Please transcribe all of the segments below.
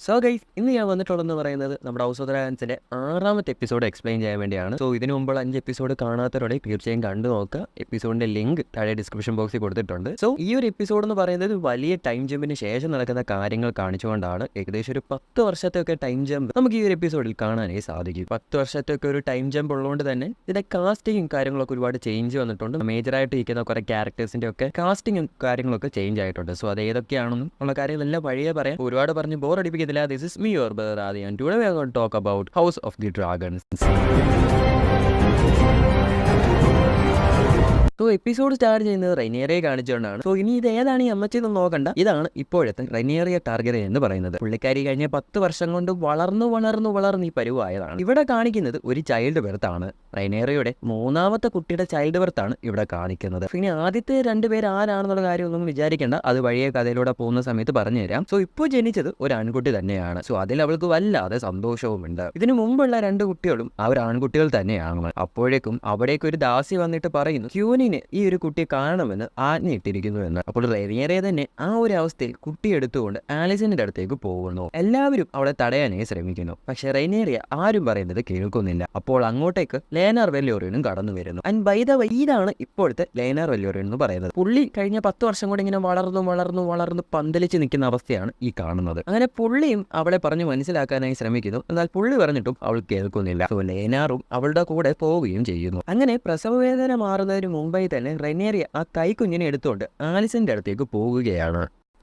So guys, ഇന്ന് ഞാൻ വന്നിട്ടുള്ളതെന്ന് പറയുന്നത് നമ്മുടെ ഹൗസ് ഓഫ് ഡ്രാഗൺസിന്റെ 6ാമത്തെ എപ്പിസോഡ് എക്സ്പ്ലെയിൻ ചെയ്യാൻ വേണ്ടിയാണ്. സോ ഇതിനു മുമ്പുള്ള 5 എപ്പിസോഡ് കാണാത്തവരോടെ തീർച്ചയായും കണ്ടു നോക്കുക. എപ്പിസോഡിന്റെ ലിങ്ക് താഴെ ഡിസ്ക്രിപ്ഷൻ ബോക്സിൽ കൊടുത്തിട്ടുണ്ട്. സോ ഈ ഒരു എപ്പിസോഡ് എന്ന് പറയുന്നത് വലിയ ടൈം ജമ്പിന് ശേഷം നടക്കുന്ന കാര്യങ്ങൾ കാണിച്ചുകൊണ്ടാണ്. ഏകദേശം ഒരു 10 വർഷത്തെയൊക്കെ ടൈം ജമ്പ് നമുക്ക് ഈ ഒരു എപ്പിസോഡിൽ കാണാനേ സാധിക്കും. 10 വർഷത്തെയൊക്കെ ഒരു ടൈം ജമ്പ് ഉള്ളതുകൊണ്ട് തന്നെ ഇതിന്റെ കാസ്റ്റിംഗും കാര്യങ്ങളൊക്കെ ഒരുപാട് ചേഞ്ച് വന്നിട്ടുണ്ട്. മേജറായിട്ട് ഇരിക്കുന്ന കുറെ ക്യാരക്ടേഴ്സിന്റെ ഒക്കെ കാസ്റ്റിംഗും കാര്യങ്ങളൊക്കെ ചേഞ്ച് ആയിട്ടുണ്ട്. സോ അത് ഏതൊക്കെയാണെന്നും ഉള്ള കാര്യങ്ങളെല്ലാം വഴിയെ പറയാം. ഒരുപാട് പറഞ്ഞ് bore അടിപ്പിക്കുന്നത്. This is me, your brother Adi, and today we are going to talk about House of the Dragons. So episode start ചെയ്യുന്നത് റൈനിയറിയെ കാണിച്ചുകൊണ്ടാണ്. സോ ഇനി ഇത് ഏതാണ് ഈ അമ്മച്ചെന്ന് നോക്കണ്ട, ഇതാണ് ഇപ്പോഴത്തെ റൈനിയറിയ ടാർഗറ്റ് എന്ന് പറയുന്നത്. പുള്ളിക്കാരി കഴിഞ്ഞ 10 വർഷം കൊണ്ട് വളർന്നു ഈ പരുവായതാണ്. ഇവിടെ കാണിക്കുന്നത് ഒരു ചൈൽഡ് ബെർത്ത് ആണ്. റൈനിയറിയുടെ 3ാമത്തെ കുട്ടിയുടെ ചൈൽഡ് ബെർത്ത് ആണ് ഇവിടെ കാണിക്കുന്നത്. ഇനി ആദ്യത്തെ 2 പേര് ആരാണെന്നുള്ള കാര്യമൊന്നും വിചാരിക്കേണ്ട, അത് വഴിയെ കഥയിലൂടെ പോകുന്ന സമയത്ത് പറഞ്ഞു തരാം. സോ ഇപ്പോൾ ജനിച്ചത് ഒരു ആൺകുട്ടി തന്നെയാണ്. സോ അതിൽ അവൾക്ക് വല്ലാതെ സന്തോഷവുമുണ്ട്. ഇതിനു മുമ്പുള്ള 2 കുട്ടികളും അവർ ആൺകുട്ടികൾ തന്നെയാണ്. അപ്പോഴേക്കും അവിടേക്ക് ഒരു ദാസി വന്നിട്ട് പറയുന്നു, ക്യൂനിന് ഈ ഒരു കുട്ടിയെ കാണണമെന്ന് ആജ്ഞയിട്ടിരിക്കുന്നു എന്ന്. അപ്പോൾ റൈനിയറെ തന്നെ ആ ഒരു അവസ്ഥയിൽ കുട്ടിയെ എടുത്തുകൊണ്ട് ആലിസിന്റെ അടുത്തേക്ക് പോകുന്നു. എല്ലാവരും അവളെ തടയാനായി ശ്രമിക്കുന്നു. പക്ഷെ റൈനിയറിയ ആരും പറയുന്നത് കേൾക്കുന്നില്ല. അപ്പോൾ അങ്ങോട്ടേക്ക് ലേനാർ വെല്ലോറിയനും കടന്നു വരുന്നു. ആൻഡ് ബൈ ദ വേ, ഇതാണ് ഇപ്പോഴത്തെ ലേനാർ വെല്ലോറിയൻ എന്ന് പറയുന്നത്. പുള്ളി കഴിഞ്ഞ 10 വർഷം കൊണ്ട് ഇങ്ങനെ വളർന്നു പന്തലിച്ച് നിൽക്കുന്ന അവസ്ഥയാണ് ഈ കാണുന്നത്. അങ്ങനെ പുള്ളിയും അവളെ പറഞ്ഞു മനസ്സിലാക്കാനായി ശ്രമിക്കുന്നു. എന്നാൽ പുള്ളി പറഞ്ഞിട്ടും അവൾ കേൾക്കുന്നില്ല. സോ ലേനാറും അവളുടെ കൂടെ പോവുകയും ചെയ്യുന്നു. അങ്ങനെ പ്രസവവേദന മാറുന്നതിന് മുമ്പായി തന്നെ റൈനിയറിയ ആ കൈക്കുഞ്ഞിനെ എടുത്തുകൊണ്ട് ആലിസിന്റെ അടുത്തേക്ക് പോകുകയാണ്.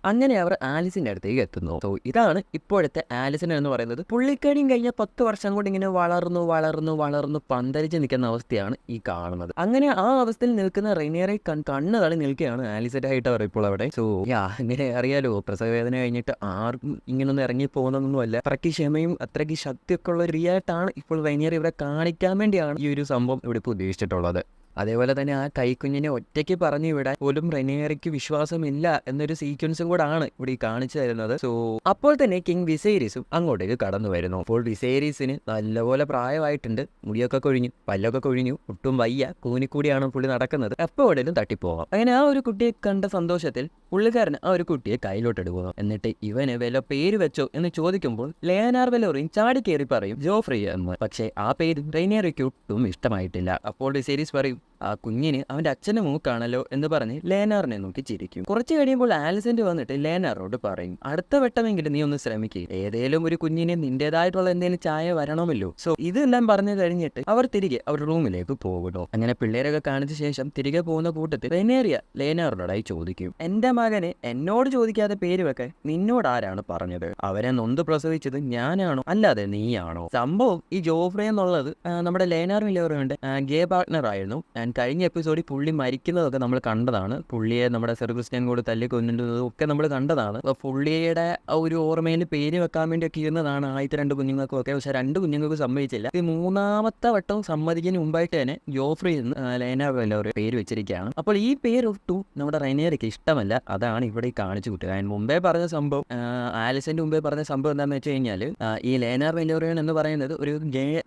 അങ്ങനെ അവർ ആലിസിന്റെ അടുത്തേക്ക് എത്തുന്നു. സോ ഇതാണ് ഇപ്പോഴത്തെ ആലിസൺ എന്ന് പറയുന്നത്. പുള്ളിക്കാരിയും കഴിഞ്ഞ 10 വർഷം കൊണ്ട് ഇങ്ങനെ വളർന്നു പന്തലിച്ച് നിൽക്കുന്ന അവസ്ഥയാണ് ഈ കാണുന്നത്. അങ്ങനെ ആ അവസ്ഥയിൽ നിൽക്കുന്ന റൈനിയറെ കണ്ണ് തള്ളി നിൽക്കുകയാണ് ആലിസിന്റെ ഹൈറ്റ് അവർ ഇപ്പോൾ അവിടെ. സോ ഇങ്ങനെ അറിയാലോ, പ്രസവവേദന കഴിഞ്ഞിട്ട് ആർക്കും ഇങ്ങനൊന്നും ഇറങ്ങി പോകുന്നതൊന്നുമല്ല. അത്രയ്ക്ക് ക്ഷമയും അത്രയ്ക്ക് ശക്തിയൊക്കെ ഉള്ള ഒരു റിയായിട്ടാണ് ഇപ്പോൾ റൈനിയർ ഇവിടെ കാണിക്കാൻ വേണ്ടിയാണ് ഈ ഒരു സംഭവം ഇവിടെ ഇപ്പോൾ ഉദ്ദേശിച്ചിട്ടുള്ളത്. അതേപോലെ തന്നെ ആ കൈക്കുഞ്ഞിനെ ഒറ്റയ്ക്ക് പറഞ്ഞു വിടാൻ പോലും റൈനിയറിക്ക് വിശ്വാസമില്ല എന്നൊരു സീക്വൻസും കൂടെ ആണ് ഇവിടെ ഈ കാണിച്ചു തരുന്നത്. സോ അപ്പോൾ തന്നെ കിങ് വിസേരിസും അങ്ങോട്ടേക്ക് കടന്നു വരുന്നു. അപ്പോൾ വിസേരിസിന് നല്ലപോലെ പ്രായമായിട്ടുണ്ട്. മുടിയൊക്കെ കൊഴിഞ്ഞു, പല്ലൊക്കെ കൊഴിഞ്ഞു, ഒട്ടും വയ്യ, കൂനിക്കൂടിയാണ് പുള്ളി നടക്കുന്നത്. എപ്പോഴേലും തട്ടിപ്പോവാം. അങ്ങനെ ആ ഒരു കുട്ടിയെ കണ്ട സന്തോഷത്തിൽ പുള്ളിക്കാരൻ ആ ഒരു കുട്ടിയെ കയ്യിലോട്ട് എടുക്കുന്നു. എന്നിട്ട് ഇവന് വല്ല പേര് വെച്ചോ എന്ന് ചോദിക്കുമ്പോൾ ലേനാർ വെല്ലോറിയും ചാടി കയറി പറയും ജോഫ്രി എന്ന്. പക്ഷേ ആ പേര് റൈനിയറിക്ക് ഒട്ടും ഇഷ്ടമായിട്ടില്ല. അപ്പോൾ വിസേരിസ് പറയും, ആ കുഞ്ഞിന് അവന്റെ അച്ഛന്റെ മൂക്കാണല്ലോ എന്ന് പറഞ്ഞ് ലേനാറിനെ നോക്കി ചിരിക്കും. കുറച്ച് കഴിയുമ്പോൾ ആലിസന്റ് വന്നിട്ട് ലേനാറോട് പറയും, അടുത്ത വട്ടമെങ്കിലും നീ ഒന്ന് ശ്രമിക്കുക, ഏതേലും ഒരു കുഞ്ഞിന് നിന്റേതായിട്ടുള്ള എന്തെങ്കിലും ചായ വരണമല്ലോ. സോ ഇതെല്ലാം പറഞ്ഞു കഴിഞ്ഞിട്ട് അവർ തിരികെ അവർ റൂമിലേക്ക് പോകുന്നു. അങ്ങനെ പിള്ളേരൊക്കെ കാണിച്ച ശേഷം തിരികെ പോകുന്ന കൂട്ടത്തിൽ റൈനിയറിയ ലേനാറോടായി ചോദിക്കും, എന്റെ മകനെ എന്നോട് ചോദിക്കാതെ പേര് വെക്കാൻ നിന്നോട് ആരാണ് പറഞ്ഞത്? അവരെ നൊന്ത് പ്രസവിച്ചത് ഞാനാണോ അല്ലാതെ നീയാണോ? സംഭവം ഈ ജോഫ്രി എന്നുള്ളത് നമ്മുടെ ലേനാർ വെല്ലോറിയുടെ ഗേ പാർട്ട്ണർ ആയിരുന്നു. കഴിഞ്ഞ എപ്പിസോഡിൽ പുള്ളി മരിക്കുന്നതൊക്കെ നമ്മൾ കണ്ടതാണ്. പുള്ളിയെ നമ്മുടെ സെർക്രിസ്റ്റ്യൻ കൂടെ തല്ലിക്കൊന്നിട്ടതും ഒക്കെ നമ്മൾ കണ്ടതാണ്. പുള്ളിയുടെ ഒരു ഓർമ്മയിൽ പേര് വെക്കാൻ വേണ്ടിയൊക്കെ ഇരുന്നതാണ് ആദ്യത്തെ 2 കുഞ്ഞുങ്ങൾക്കും ഒക്കെ. പക്ഷെ 2 കുഞ്ഞുങ്ങൾക്ക് സമ്മതിച്ചില്ല. ഈ 3ാമത്തെ വട്ടം സമ്മതിക്കുന്നതിന് മുമ്പായിട്ട് തന്നെ ജോഫ്രി എന്ന് ലേനാർ വെല്ലോറി പേര് വെച്ചിരിക്കുകയാണ്. അപ്പോൾ ഈ പേര് ഒട്ടും നമ്മുടെ റൈനിയറിക്ക് ഇഷ്ടമല്ല. അതാണ് ഇവിടെ കാണിച്ചു കൂട്ടുക. മുമ്പേ പറഞ്ഞ സംഭവം, ആലിസന്റെ മുമ്പേ പറഞ്ഞ സംഭവം എന്താണെന്ന് വെച്ച് കഴിഞ്ഞാൽ, ഈ ലേനാർ വെല്ലോറിയൻ എന്ന് പറയുന്നത് ഒരു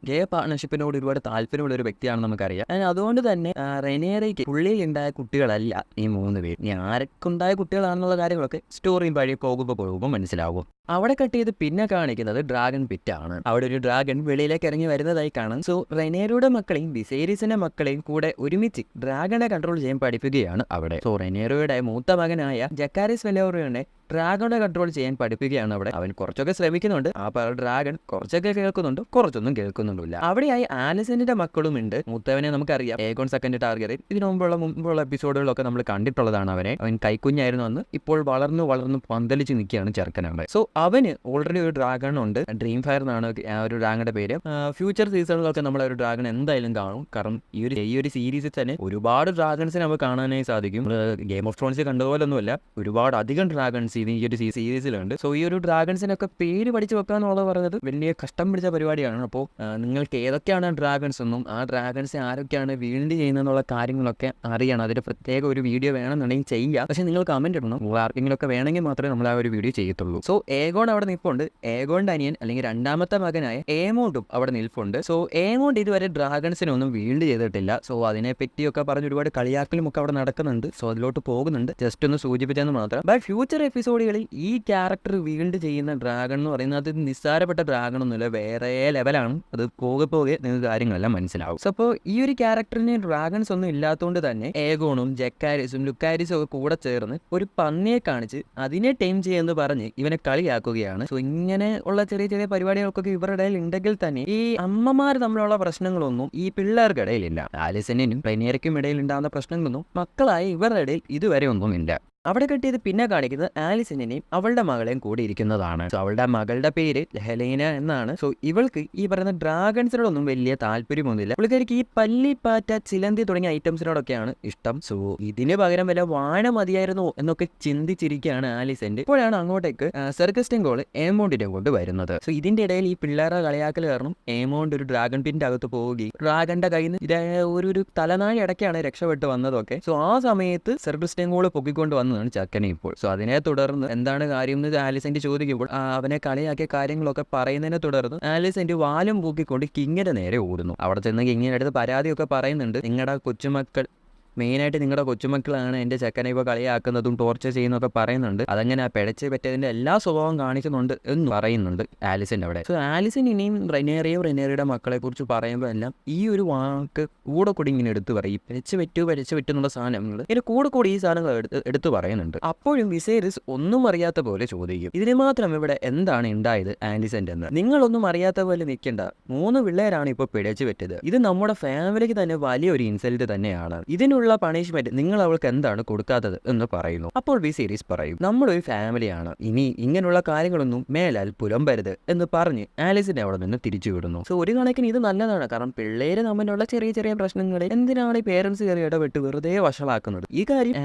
ഗേ പാർട്ട്ണർഷിപ്പിനോട് ഒരുപാട് താല്പര്യമുള്ള ഒരു വ്യക്തിയാണെന്ന് നമുക്കറിയാം. അതുകൊണ്ട് തന്നെ റൈനിയറിക്ക് പുള്ളിയിൽ ഉണ്ടായ കുട്ടികളല്ല ഈ 3 പേര്. ഇനി ആർക്കുണ്ടായ കുട്ടികളാണെന്നുള്ള കാര്യങ്ങളൊക്കെ സ്റ്റോറിയും വഴി പോകുമ്പോൾ മനസ്സിലാവും. അവിടെ കട്ട് ചെയ്ത് പിന്നെ കാണിക്കുന്നത് ഡ്രാഗൺ പിറ്റ് ആണ്. അവിടെ ഒരു ഡ്രാഗൺ വെളിയിലേക്ക് ഇറങ്ങി വരുന്നതായി കാണാം. സോ റൈനിയറുടെ മക്കളെയും വിസേരിസിന്റെ മക്കളെയും കൂടെ ഒരുമിച്ച് ഡ്രാഗണെ കൺട്രോൾ ചെയ്യാൻ പഠിപ്പിക്കുകയാണ് അവിടെ. സോ റൈനിയറുടെ മൂത്ത മകനായ ജക്കാരിസ് വെല്ലോറിയനെ ഡ്രാഗണെ കൺട്രോൾ ചെയ്യാൻ പഠിപ്പിക്കുകയാണ് അവിടെ. അവൻ കുറച്ചൊക്കെ ശ്രമിക്കുന്നുണ്ട്. ആ ഡ്രാഗൺ കുറച്ചൊക്കെ കേൾക്കുന്നുണ്ട്, കുറച്ചൊന്നും കേൾക്കുന്നുണ്ടില്ല. അവിടെയായി ആലിസന്റെ മക്കളും ഉണ്ട്. മൂത്തവനെ നമുക്കറിയാം, ഏഗോൺ സെക്കൻഡ് ടാർഗറ്റ്. ഇതിനു മുമ്പുള്ള എപ്പിസോഡുകളൊക്കെ നമ്മൾ കണ്ടിട്ടുള്ളതാണ്. അവൻ കൈക്കുഞ്ഞായിരുന്നു അന്ന്. ഇപ്പോൾ വളർന്നു പന്തലിച്ച് നിൽക്കുകയാണ് ചെറുക്കനാണ്. സോ അവന് ഓൾറെഡി ഒരു ഡ്രാഗൺ ഉണ്ട്. ഡ്രീം ഫയർ എന്നാണ് ആ ഒരു ഡ്രാഗന്റെ പേര്. ഫ്യൂച്ചർ സീസണിലൊക്കെ നമ്മൾ ഒരു ഡ്രാഗൺ എന്തായാലും കാണും. കാരണം ഈ ഒരു സീരീസിൽ തന്നെ ഒരുപാട് ഡ്രാഗൺസിനെ നമുക്ക് കാണാനായി സാധിക്കും. ഗെയിം ഓഫ് ത്രോൺസ് കണ്ടതുപോലെ ഒന്നുമല്ല, ഒരുപാട് അധികം ഡ്രാഗൺസ് ഈ ഒരു സീരീസിലുണ്ട്. സോ ഈ ഒരു ഡ്രാഗൺസിനൊക്കെ പേര് പഠിച്ചു വെക്കാന്നുള്ളത് പറയുന്നത് വലിയ കഷ്ടം പിടിച്ച പരിപാടിയാണ്. അപ്പോൾ നിങ്ങൾക്ക് ഏതൊക്കെയാണ് ഡ്രാഗൺസ് എന്നും ആ ഡ്രാഗൺസ് ആരൊക്കെയാണ് വീൽഡ് ചെയ്യുന്നതെന്നുള്ള കാര്യങ്ങളൊക്കെ അറിയണം. അതിന്റെ പ്രത്യേക ഒരു വീഡിയോ വേണമെന്നുണ്ടെങ്കിൽ ചെയ്യാം. പക്ഷെ നിങ്ങൾ കമന്റ് ഇടണം. ആർക്കെങ്കിലും ഒക്കെ വേണമെങ്കിൽ മാത്രമേ നമ്മൾ ആ ഒരു വീഡിയോ ചെയ്യത്തുള്ളൂ. സോ ഏഗോൺ അവിടെ നിൽപ്പുണ്ട്. ഏഗോണിന്റെ അനിയൻ അല്ലെങ്കിൽ 2ാമത്തെ മകനായ ഏമോണ്ടും അവിടെ നിൽപ്പുണ്ട്. സോ ഏമോണ്ട് ഇതുവരെ ഡ്രാഗൺസിനെ ഒന്നും വീൽഡ് ചെയ്തിട്ടില്ല. സോ അതിനെ പറ്റിയൊക്കെ പറഞ്ഞ് ഒരുപാട് കളിയാക്കലും ഒക്കെ അവിടെ നടക്കുന്നുണ്ട്. സോ അതിലോട്ട് പോകുന്നുണ്ട്. ജസ്റ്റ് ഒന്ന് സൂചിപ്പിച്ചെന്ന് മാത്രം. ബൈ ഫ്യൂച്ചർ എപ്പിസോഡുകളിൽ ഈ ക്യാരക്ടർ വീണ്ടും ചെയ്യുന്ന ഡ്രാഗൺ എന്ന് പറയുന്നത് അത് നിസ്സാരപ്പെട്ട ഡ്രാഗൺ ഒന്നുമില്ല, വേറെ ലെവലാണ്. അത് പോകെ പോകെ നിങ്ങൾക്ക് കാര്യങ്ങളെല്ലാം മനസ്സിലാവും. സോ അപ്പോൾ ഈ ഒരു ക്യാരക്ടറിന് ഡ്രാഗൺസ് ഒന്നും ഇല്ലാത്തതുകൊണ്ട് തന്നെ ഏഗോണും ജക്കാരിസും ലുക്കാരിസും ഒക്കെ കൂടെ ചേർന്ന് ഒരു പന്നിയെ കാണിച്ച് അതിനെ ടൈം ചെയ്യുമെന്ന് പറഞ്ഞ് ഇവനെ കളിയാക്കുകയാണ്. സോ ഇങ്ങനെ ഉള്ള ചെറിയ ചെറിയ പരിപാടികൾക്കൊക്കെ ഇവരുടെ ഇടയിൽ ഉണ്ടെങ്കിൽ തന്നെ ഈ അമ്മമാർ തമ്മിലുള്ള പ്രശ്നങ്ങളൊന്നും ഈ പിള്ളേർക്കിടയിലില്ല. ആലിസനും റൈനിയറയ്ക്കും ഇടയിൽ ഉണ്ടാകുന്ന പ്രശ്നങ്ങളൊന്നും മക്കളായ ഇവരുടെ ഇടയിൽ ഇതുവരെ ഒന്നുമില്ല. അവിടെ കെട്ടിയത് പിന്നെ കാണിക്കുന്നത് ആലിസനെയും അവളുടെ മകളെയും കൂടി ഇരിക്കുന്നതാണ്. സോ അവളുടെ മകളുടെ പേര് ഹെലേന എന്നാണ്. സോ ഇവൾക്ക് ഈ പറയുന്ന ഡ്രാഗൺസിനോടൊന്നും വലിയ താല്പര്യമൊന്നുമില്ല. പുള്ളിക്കാരിക്ക് ഈ പല്ലിപ്പാറ്റ, ചിലന്തി തുടങ്ങിയ ഐറ്റംസിനോടൊക്കെയാണ് ഇഷ്ടം. സോ ഇതിന് പകരം വല്ല വാഴ മതിയായിരുന്നോ എന്നൊക്കെ ചിന്തിച്ചിരിക്കുകയാണ് ആലിസന്റെ. ഇപ്പോഴാണ് അങ്ങോട്ടേക്ക് സർക്കസ്റ്റിംഗ് കോള് എമൗണ്ടിനെ കൊണ്ട് വരുന്നത്. സോ ഇതിന്റെ ഇടയിൽ ഈ പിള്ളേരുടെ കളിയാക്കൽ കാരണം എമൗണ്ട് ഒരു ഡ്രാഗൺ പിന്റെ അകത്ത് പോവുകയും ഡ്രാഗന്റെ കയ്യിൽ നിന്ന് ഒരു തലനാഴി ഇടയ്ക്കാണ് രക്ഷപ്പെട്ട് വന്നതൊക്കെ. സോ ആ സമയത്ത് സർക്കസ്റ്റിംഗ് കോള് പൊക്കിക്കൊണ്ട് വന്നതാണ് ചക്കനെ ഇപ്പോൾ. സോ അതിനെ തുടർന്ന് എന്താണ് കാര്യം എന്ന് ആലിസന്റ് ചോദിക്കുമ്പോൾ അവനെ കളിയാക്കിയ കാര്യങ്ങളൊക്കെ പറയുന്നതിനെ തുടർന്ന് ആലിസന്റ് വാലും പൂക്കിക്കൊണ്ട് കിങ്ങിന്റെ നേരെ ഓടുന്നു. അവിടെ ചെന്ന് കിങ്ങിന്റെ അടുത്ത് പരാതിയൊക്കെ പറയുന്നുണ്ട്. നിങ്ങളുടെ കൊച്ചുമക്കൾ, മെയിനായിട്ട് നിങ്ങളുടെ കൊച്ചുമക്കളാണ് എൻ്റെ ചെക്കനെ ഇപ്പോൾ കളിയാക്കുന്നതും ടോർച്ചർ ചെയ്യുന്നതൊക്കെ പറയുന്നുണ്ട്. അതങ്ങനെ പിഴച്ച് പറ്റിയതിൻ്റെ എല്ലാ സ്വഭാവം കാണിക്കുന്നുണ്ട് എന്ന് പറയുന്നുണ്ട് ആലിസൻ അവിടെ. സോ ആലിസൻ ഇനിയും റെനേറിയുടെ മക്കളെ കുറിച്ച് പറയുമ്പോൾ എല്ലാം ഈ ഒരു വാക്ക് കൂടെ കൂടി ഇങ്ങനെ എടുത്ത് പറയും. പിഴച്ച് പറ്റു എന്നുള്ള സാധനങ്ങൾ ഇതിന് കൂടെ ഈ സാധനങ്ങൾ എടുത്ത് പറയുന്നുണ്ട്. അപ്പോഴും വിസേരിസ് ഒന്നും അറിയാത്ത പോലെ ചോദിക്കും, ഇതിന് മാത്രം ഇവിടെ എന്താണ് ഉണ്ടായത് ആലിസൻ്റെ എന്ന്. നിങ്ങളൊന്നും അറിയാത്ത പോലെ നിൽക്കേണ്ട, 3 പിള്ളേരാണ് ഇപ്പോൾ പിഴച്ച് പറ്റിയത്. ഇത് നമ്മുടെ ഫാമിലിക്ക് തന്നെ വലിയൊരു ഇൻസൾട്ട് തന്നെയാണ്. ഇതിനുള്ള പണിഷ്മെന്റ് നിങ്ങൾ അവൾക്ക് എന്താണ് കൊടുക്കാത്തത് എന്ന് പറയുന്നു. അപ്പോൾ വിസേരിസ് പറയും, നമ്മളൊരു ഫാമിലിയാണ്, ഇനി ഇങ്ങനെയുള്ള കാര്യങ്ങളൊന്നും മേലാൽ പുലമ്പരുത് എന്ന് പറഞ്ഞ് ആലിസിനെ അവിടെ നിന്ന് തിരിച്ചു വിടുന്നു. സോ ഒരു കണക്കിന് ഇത് നല്ലതാണ്. കാരണം പിള്ളേര് തമ്മിലുള്ള ചെറിയ ചെറിയ പ്രശ്നങ്ങളിൽ എന്തിനാണ് ഈ പേരൻസ് കയറി ഇടപെട്ട് വെറുതെ വഷളാക്കുന്നത്? ഈ കാര്യം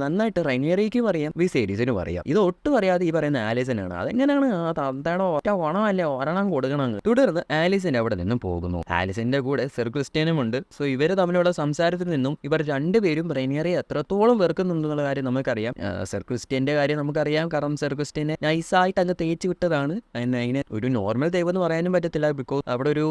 നന്നായിട്ട് റൈനിയറിക്കും അറിയാം, വിസേരിസിനും അറിയാം. ഇത് ഒട്ടും അറിയാതെ ഈ പറയുന്ന ആലിസനാണ്. അതെങ്ങനെയാണ് തന്തയുടെ ഒറ്റ ഓണമല്ലേ ഒരെണ്ണം കൊടുക്കണം. തുടർന്ന് ആലിസൻ അവിടെ നിന്നും പോകുന്നു. ആലിസന്റെ കൂടെ സർ ക്രിസ്റ്റ്യനും ഉണ്ട്. സോ ഇവര് തമ്മിലുള്ള സംസാരത്തിൽ നിന്നും ഇവർ രണ്ടുപേരും റൈനിയറെ എത്രത്തോളം വെറുക്കുന്നുണ്ടെന്നുള്ള കാര്യം നമുക്കറിയാം. സർ ക്രിസ്റ്റ്യന്റെ കാര്യം നമുക്കറിയാം. കാരണം സർ ക്രിസ്റ്റ്യനെ നൈസായിട്ട് അങ്ങ് തേച്ച് വിട്ടതാണ്. അതിനെ ഒരു നോർമൽ ദൈവം എന്ന് പറയാനും പറ്റത്തില്ല. ബിക്കോസ് അവിടെ ഒരു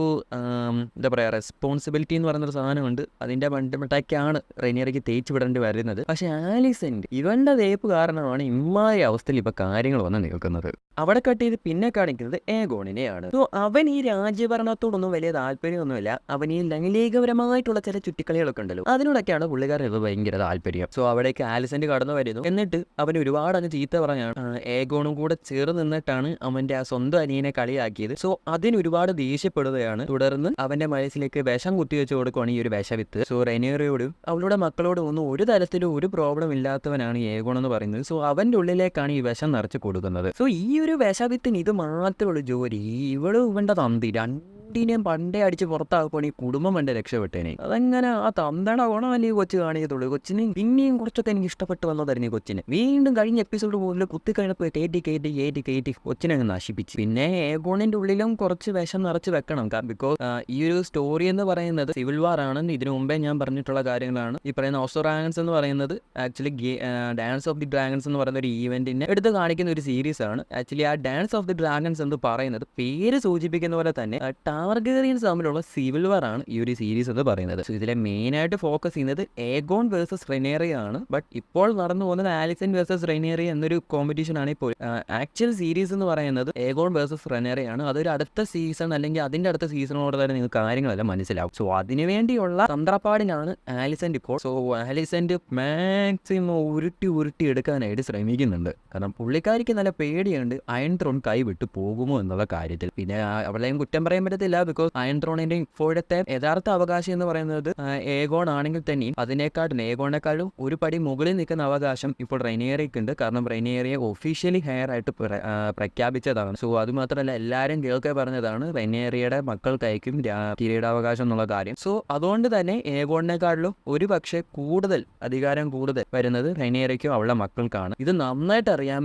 എന്താ പറയുക, റെസ്പോൺസിബിലിറ്റി എന്ന് പറയുന്നൊരു സാധനമുണ്ട്. അതിന്റെ മണ്ടമട്ടാക്കാണ് റൈനിയറയ്ക്ക് തേച്ച് വിടേണ്ടി വരുന്നത്. പക്ഷെ ആലിസന്റെ ഇവന്റെ തേപ്പ് കാരണമാണ് ഇമ്മായ അവസ്ഥയിൽ ഇപ്പൊ കാര്യങ്ങൾ വന്ന് നിൽക്കുന്നത്. അവിടെ കട്ട് ചെയ്ത് പിന്നെ കാണിക്കുന്നത് ഏഗോണിനെയാണ്. സോ അവൻ ഈ രാജ്യഭരണത്തോടൊന്നും വലിയ താല്പര്യമൊന്നുമില്ല. അവൻ ഈ ലൈംഗികപരമായിട്ടുള്ള ചില ചുറ്റിക്കളികളൊക്കെ ഉണ്ടല്ലോ, അതിനോടൊക്കെയാണ് പുള്ളിക്കാരൻ ഭയങ്കര താല്പര്യം. സോ അവിടേക്ക് ആലിസന്റ് കടന്നു വരുന്നു. എന്നിട്ട് അവന് ഒരുപാട് അങ്ങ് ചീത്ത പറഞ്ഞാണ്. ഏഗോണും കൂടെ ചേർന്ന് നിന്നിട്ടാണ് അവന്റെ ആ സ്വന്തം അനിയനെ കളിയാക്കിയത്. സോ അതിന് ഒരുപാട് ദേഷ്യപ്പെടുകയാണ്. തുടർന്ന് അവന്റെ മനസ്സിലേക്ക് വിഷം കുത്തിവെച്ച് കൊടുക്കുകയാണ് ഈ ഒരു വിഷവിത്ത്. സോ റെനേറിയോടും അവളുടെ മക്കളോടും ഒന്നും ഒരു തരത്തിലും ഒരു പ്രോബ്ലം ഇല്ലാത്തവനാണ് ഏഗോൺ എന്ന് പറയുന്നത്. സോ അവന്റെ ഉള്ളിലേക്കാണ് ഈ വിഷം നിറച്ച് കൊടുക്കുന്നത്. സോ ഈ ഒരു വിഷവിത്തിന് ഇത് മാത്രമേ ഉള്ളൂ ജോലി. ഇവന്റെ തന്തി രണ്ടിനെയും പണ്ടേ അടിച്ച് പുറത്താക്കുവാണ് ഈ കുടുംബം എന്റെ രക്ഷപ്പെട്ടേനെ. അതെങ്ങനെ ആ തന്തയുടെ ഗുണമല്ലേ ഈ കൊച്ചു കാണിക്കത്തുള്ളൂ. കൊച്ചിന് പിന്നെയും കുറച്ചൊക്കെ എനിക്ക് ഇഷ്ടപ്പെട്ട് വന്നതായിരുന്നു ഈ കൊച്ചിന്. വീണ്ടും കഴിഞ്ഞ എപ്പിസോഡ് മുതൽ കുത്തിക്കഴിഞ്ഞപ്പോൾ കയറ്റി കൊച്ചിനെ അങ്ങ് നശിപ്പിച്ച്. പിന്നെ ഏഗോണിന്റെ ഉള്ളിലും കുറച്ച് വിഷം നിറച്ച് വെക്കണം. ബിക്കോസ് ഈ ഒരു സ്റ്റോറി എന്ന് പറയുന്നത് സിവിൽ വാർ ആണെന്ന് ഇതിനു മുമ്പേ ഞാൻ പറഞ്ഞിട്ടുള്ള കാര്യങ്ങളാണ്. ഈ പറയുന്ന ഹൗസ് ഓഫ് ഡ്രാഗൺസ് എന്ന് പറയുന്നത് actually dance of the dragons എന്ന് പറയുന്ന ഒരു ഈവന്റിനെ എടുത്ത് കാണിക്കുന്ന ഒരു സീരീസ് ആണ്. ആക്ച്വലി ആ ഡാൻസ് ഓഫ് ദി ഡ്രാഗൺസ് എന്ന് പറയുന്നത് പേര് സൂചിപ്പിക്കുന്ന പോലെ തന്നെ ടാർഗറിയൻസ് തമ്മിലുള്ള സിവിൽ വാർ ആണ് ഈ ഒരു സീരീസ് എന്ന് പറയുന്നത്. സോ ഇതിലെ മെയിൻ ആയിട്ട് ഫോക്കസ് ചെയ്യുന്നത് ഏഗോൺ വേഴ്സസ് റെനേറിയ ആണ്. ബട്ട് ഇപ്പോൾ നടന്നു പോകുന്നത് ആലിസൻ വേഴ്സസ് റെനേറിയ എന്നൊരു കോമ്പറ്റീഷൻ ആണ്. ഇപ്പോൾ ആക്ച്വൽ സീരീസ് എന്ന് പറയുന്നത് ഏഗോൺ വേഴ്സസ് റെനേറിയ ആണ്. അതൊരു അടുത്ത സീസൺ അല്ലെങ്കിൽ അതിന്റെ അടുത്ത സീസണോട് തന്നെ നിങ്ങൾക്ക് കാര്യങ്ങളെല്ലാം മനസ്സിലാവും. സോ അതിനുവേണ്ടിയുള്ള തന്ത്രപ്പാടിനാണ് ആലിസന്റ് ഇപ്പോൾ. സോ ആലിസന്റ് മാക്സിമം ഉരുട്ടി എടുക്കാനായിട്ട് ശ്രമിക്കുന്നുണ്ട്. കാരണം പുള്ളിക്കാരിക്ക് നല്ല പേടിയുണ്ട് അയൺ ത്രോൺ കൈവിട്ട് പോകുമോ എന്നുള്ള കാര്യത്തിൽ. പിന്നെ അവളെയും കുറ്റം പറയാൻ പറ്റത്തില്ല. ബിക്കോസ് അയൺ ത്രോണിന്റെ ഇപ്പോഴത്തെ യഥാർത്ഥ അവകാശം എന്ന് പറയുന്നത് ഏഗോൺ ആണെങ്കിൽ തന്നെയും ഏഗോണിനെക്കാളും ഒരു പടി മുകളിൽ നിൽക്കുന്ന അവകാശം ഇപ്പോൾ റൈനിയറിക്ക് ഉണ്ട്. കാരണം റൈനിയറിയെ ഒഫീഷ്യലി ഹെയർ ആയിട്ട് പ്രഖ്യാപിച്ചതാണ്. സോ അത് മാത്രമല്ല എല്ലാവരും കേൾക്കെ പറഞ്ഞതാണ് റൈനിയറിയുടെ മക്കൾക്കായിരിക്കും കിരീടാവകാശം എന്നുള്ള കാര്യം. സോ അതുകൊണ്ട് തന്നെ ഏഗോണിനെക്കാളിലും ഒരു പക്ഷേ അധികാരം കൂടുതൽ വരുന്നത് റൈനിയറിക്കോ അവളുടെ മക്കൾക്കാണ്. ഇത് നന്നായിട്ട് അറിയാം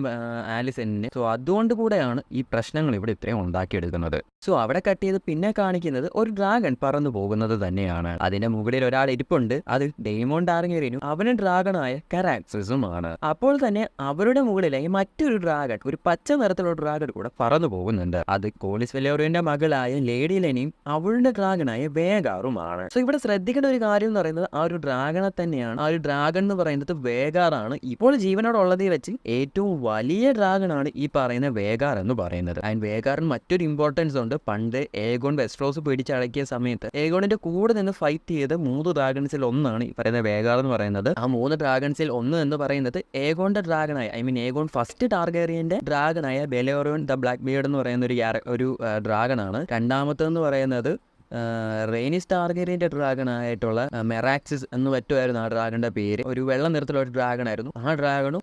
ആലിസനെ. സോ അതുകൊണ്ട് കൂടെയാണ് ഈ പ്രശ്നങ്ങൾ ഇവിടെ ഇത്രയും ഉണ്ടാക്കിയെടുക്കുന്നത്. സോ അവിടെ കട്ട് ചെയ്ത് പിന്നെ കാണിക്കുന്നത് ഒരു ഡ്രാഗൺ പറന്നു പോകുന്നത് തന്നെയാണ്. അതിന്റെ മുകളിൽ ഒരാൾ ഇരിപ്പുണ്ട്. അത് ഡെയ്മോൺ ടാർഗെറിയനും അവന് ഡ്രാഗണായ കറാക്സിസുമാണ്. അപ്പോൾ തന്നെ അവരുടെ മുകളിലായി മറ്റൊരു ഡ്രാഗൺ, ഒരു പച്ച നിറത്തിലുള്ള ഡ്രാഗൺ കൂടെ പറന്നു പോകുന്നുണ്ട്. അത് കോളിസ് വെലോറിയന്റെ മകളായ ലേഡി ലെനിയും അവളുടെ ഡ്രാഗണായ വേഗാറുമാണ്. സോ ഇവിടെ ശ്രദ്ധിക്കേണ്ട ഒരു കാര്യം എന്ന് പറയുന്നത് ആ ഒരു ഡ്രാഗണെ തന്നെയാണ്. ആ ഒരു ഡ്രാഗൺ എന്ന് പറയുന്നത് വേഗാറാണ്. ഇപ്പോൾ ജീവനോടുള്ളതിൽ വെച്ച് ഏറ്റവും വലിയ ഡ്രാഗൺ ആണ് ഈ പറയുന്ന വേഗാർ എന്ന് പറയുന്നത്. ആൻഡ് വേഗാറിന് മറ്റൊരു ഇമ്പോർട്ടൻസ് ഉണ്ട്. പണ്ട് ഏഗോൺ വെസ്ട്രോസ് പിടിച്ചടക്കിയ സമയത്ത് ഏഗോണിന്റെ കൂടെ നിന്ന് ഫൈറ്റ് ചെയ്ത 3 ഡ്രാഗൺസിൽ ഒന്നാണ് ഈ പറയുന്ന വേഗാർ എന്ന് പറയുന്നത്. ആ 3 ഡ്രാഗൺസിൽ ഒന്ന് എന്ന് പറയുന്നത് ഏഗോണിന്റെ ഡ്രാഗണായ Aegon first ടാർഗേറിയന്റെ ഡ്രാഗണായ ബെലോറിയോൺ the black beard എന്ന് പറയുന്ന ഒരു ഡ്രാഗൺ ആണ്. രണ്ടാമത്തെന്ന് പറയുന്നത് റെയ്നിസ് ടാർഗെറിയന്റെ ഡ്രാഗൺ ആയിട്ടുള്ള മെറാക്സിസ് എന്ന് പറ്റുമായിരുന്നു ആ ഡ്രാഗന്റെ പേര്. ഒരു വെള്ള നിറത്തിലുള്ള ഒരു ഡ്രാഗൺ ആയിരുന്നു. ആ ഡ്രാഗണും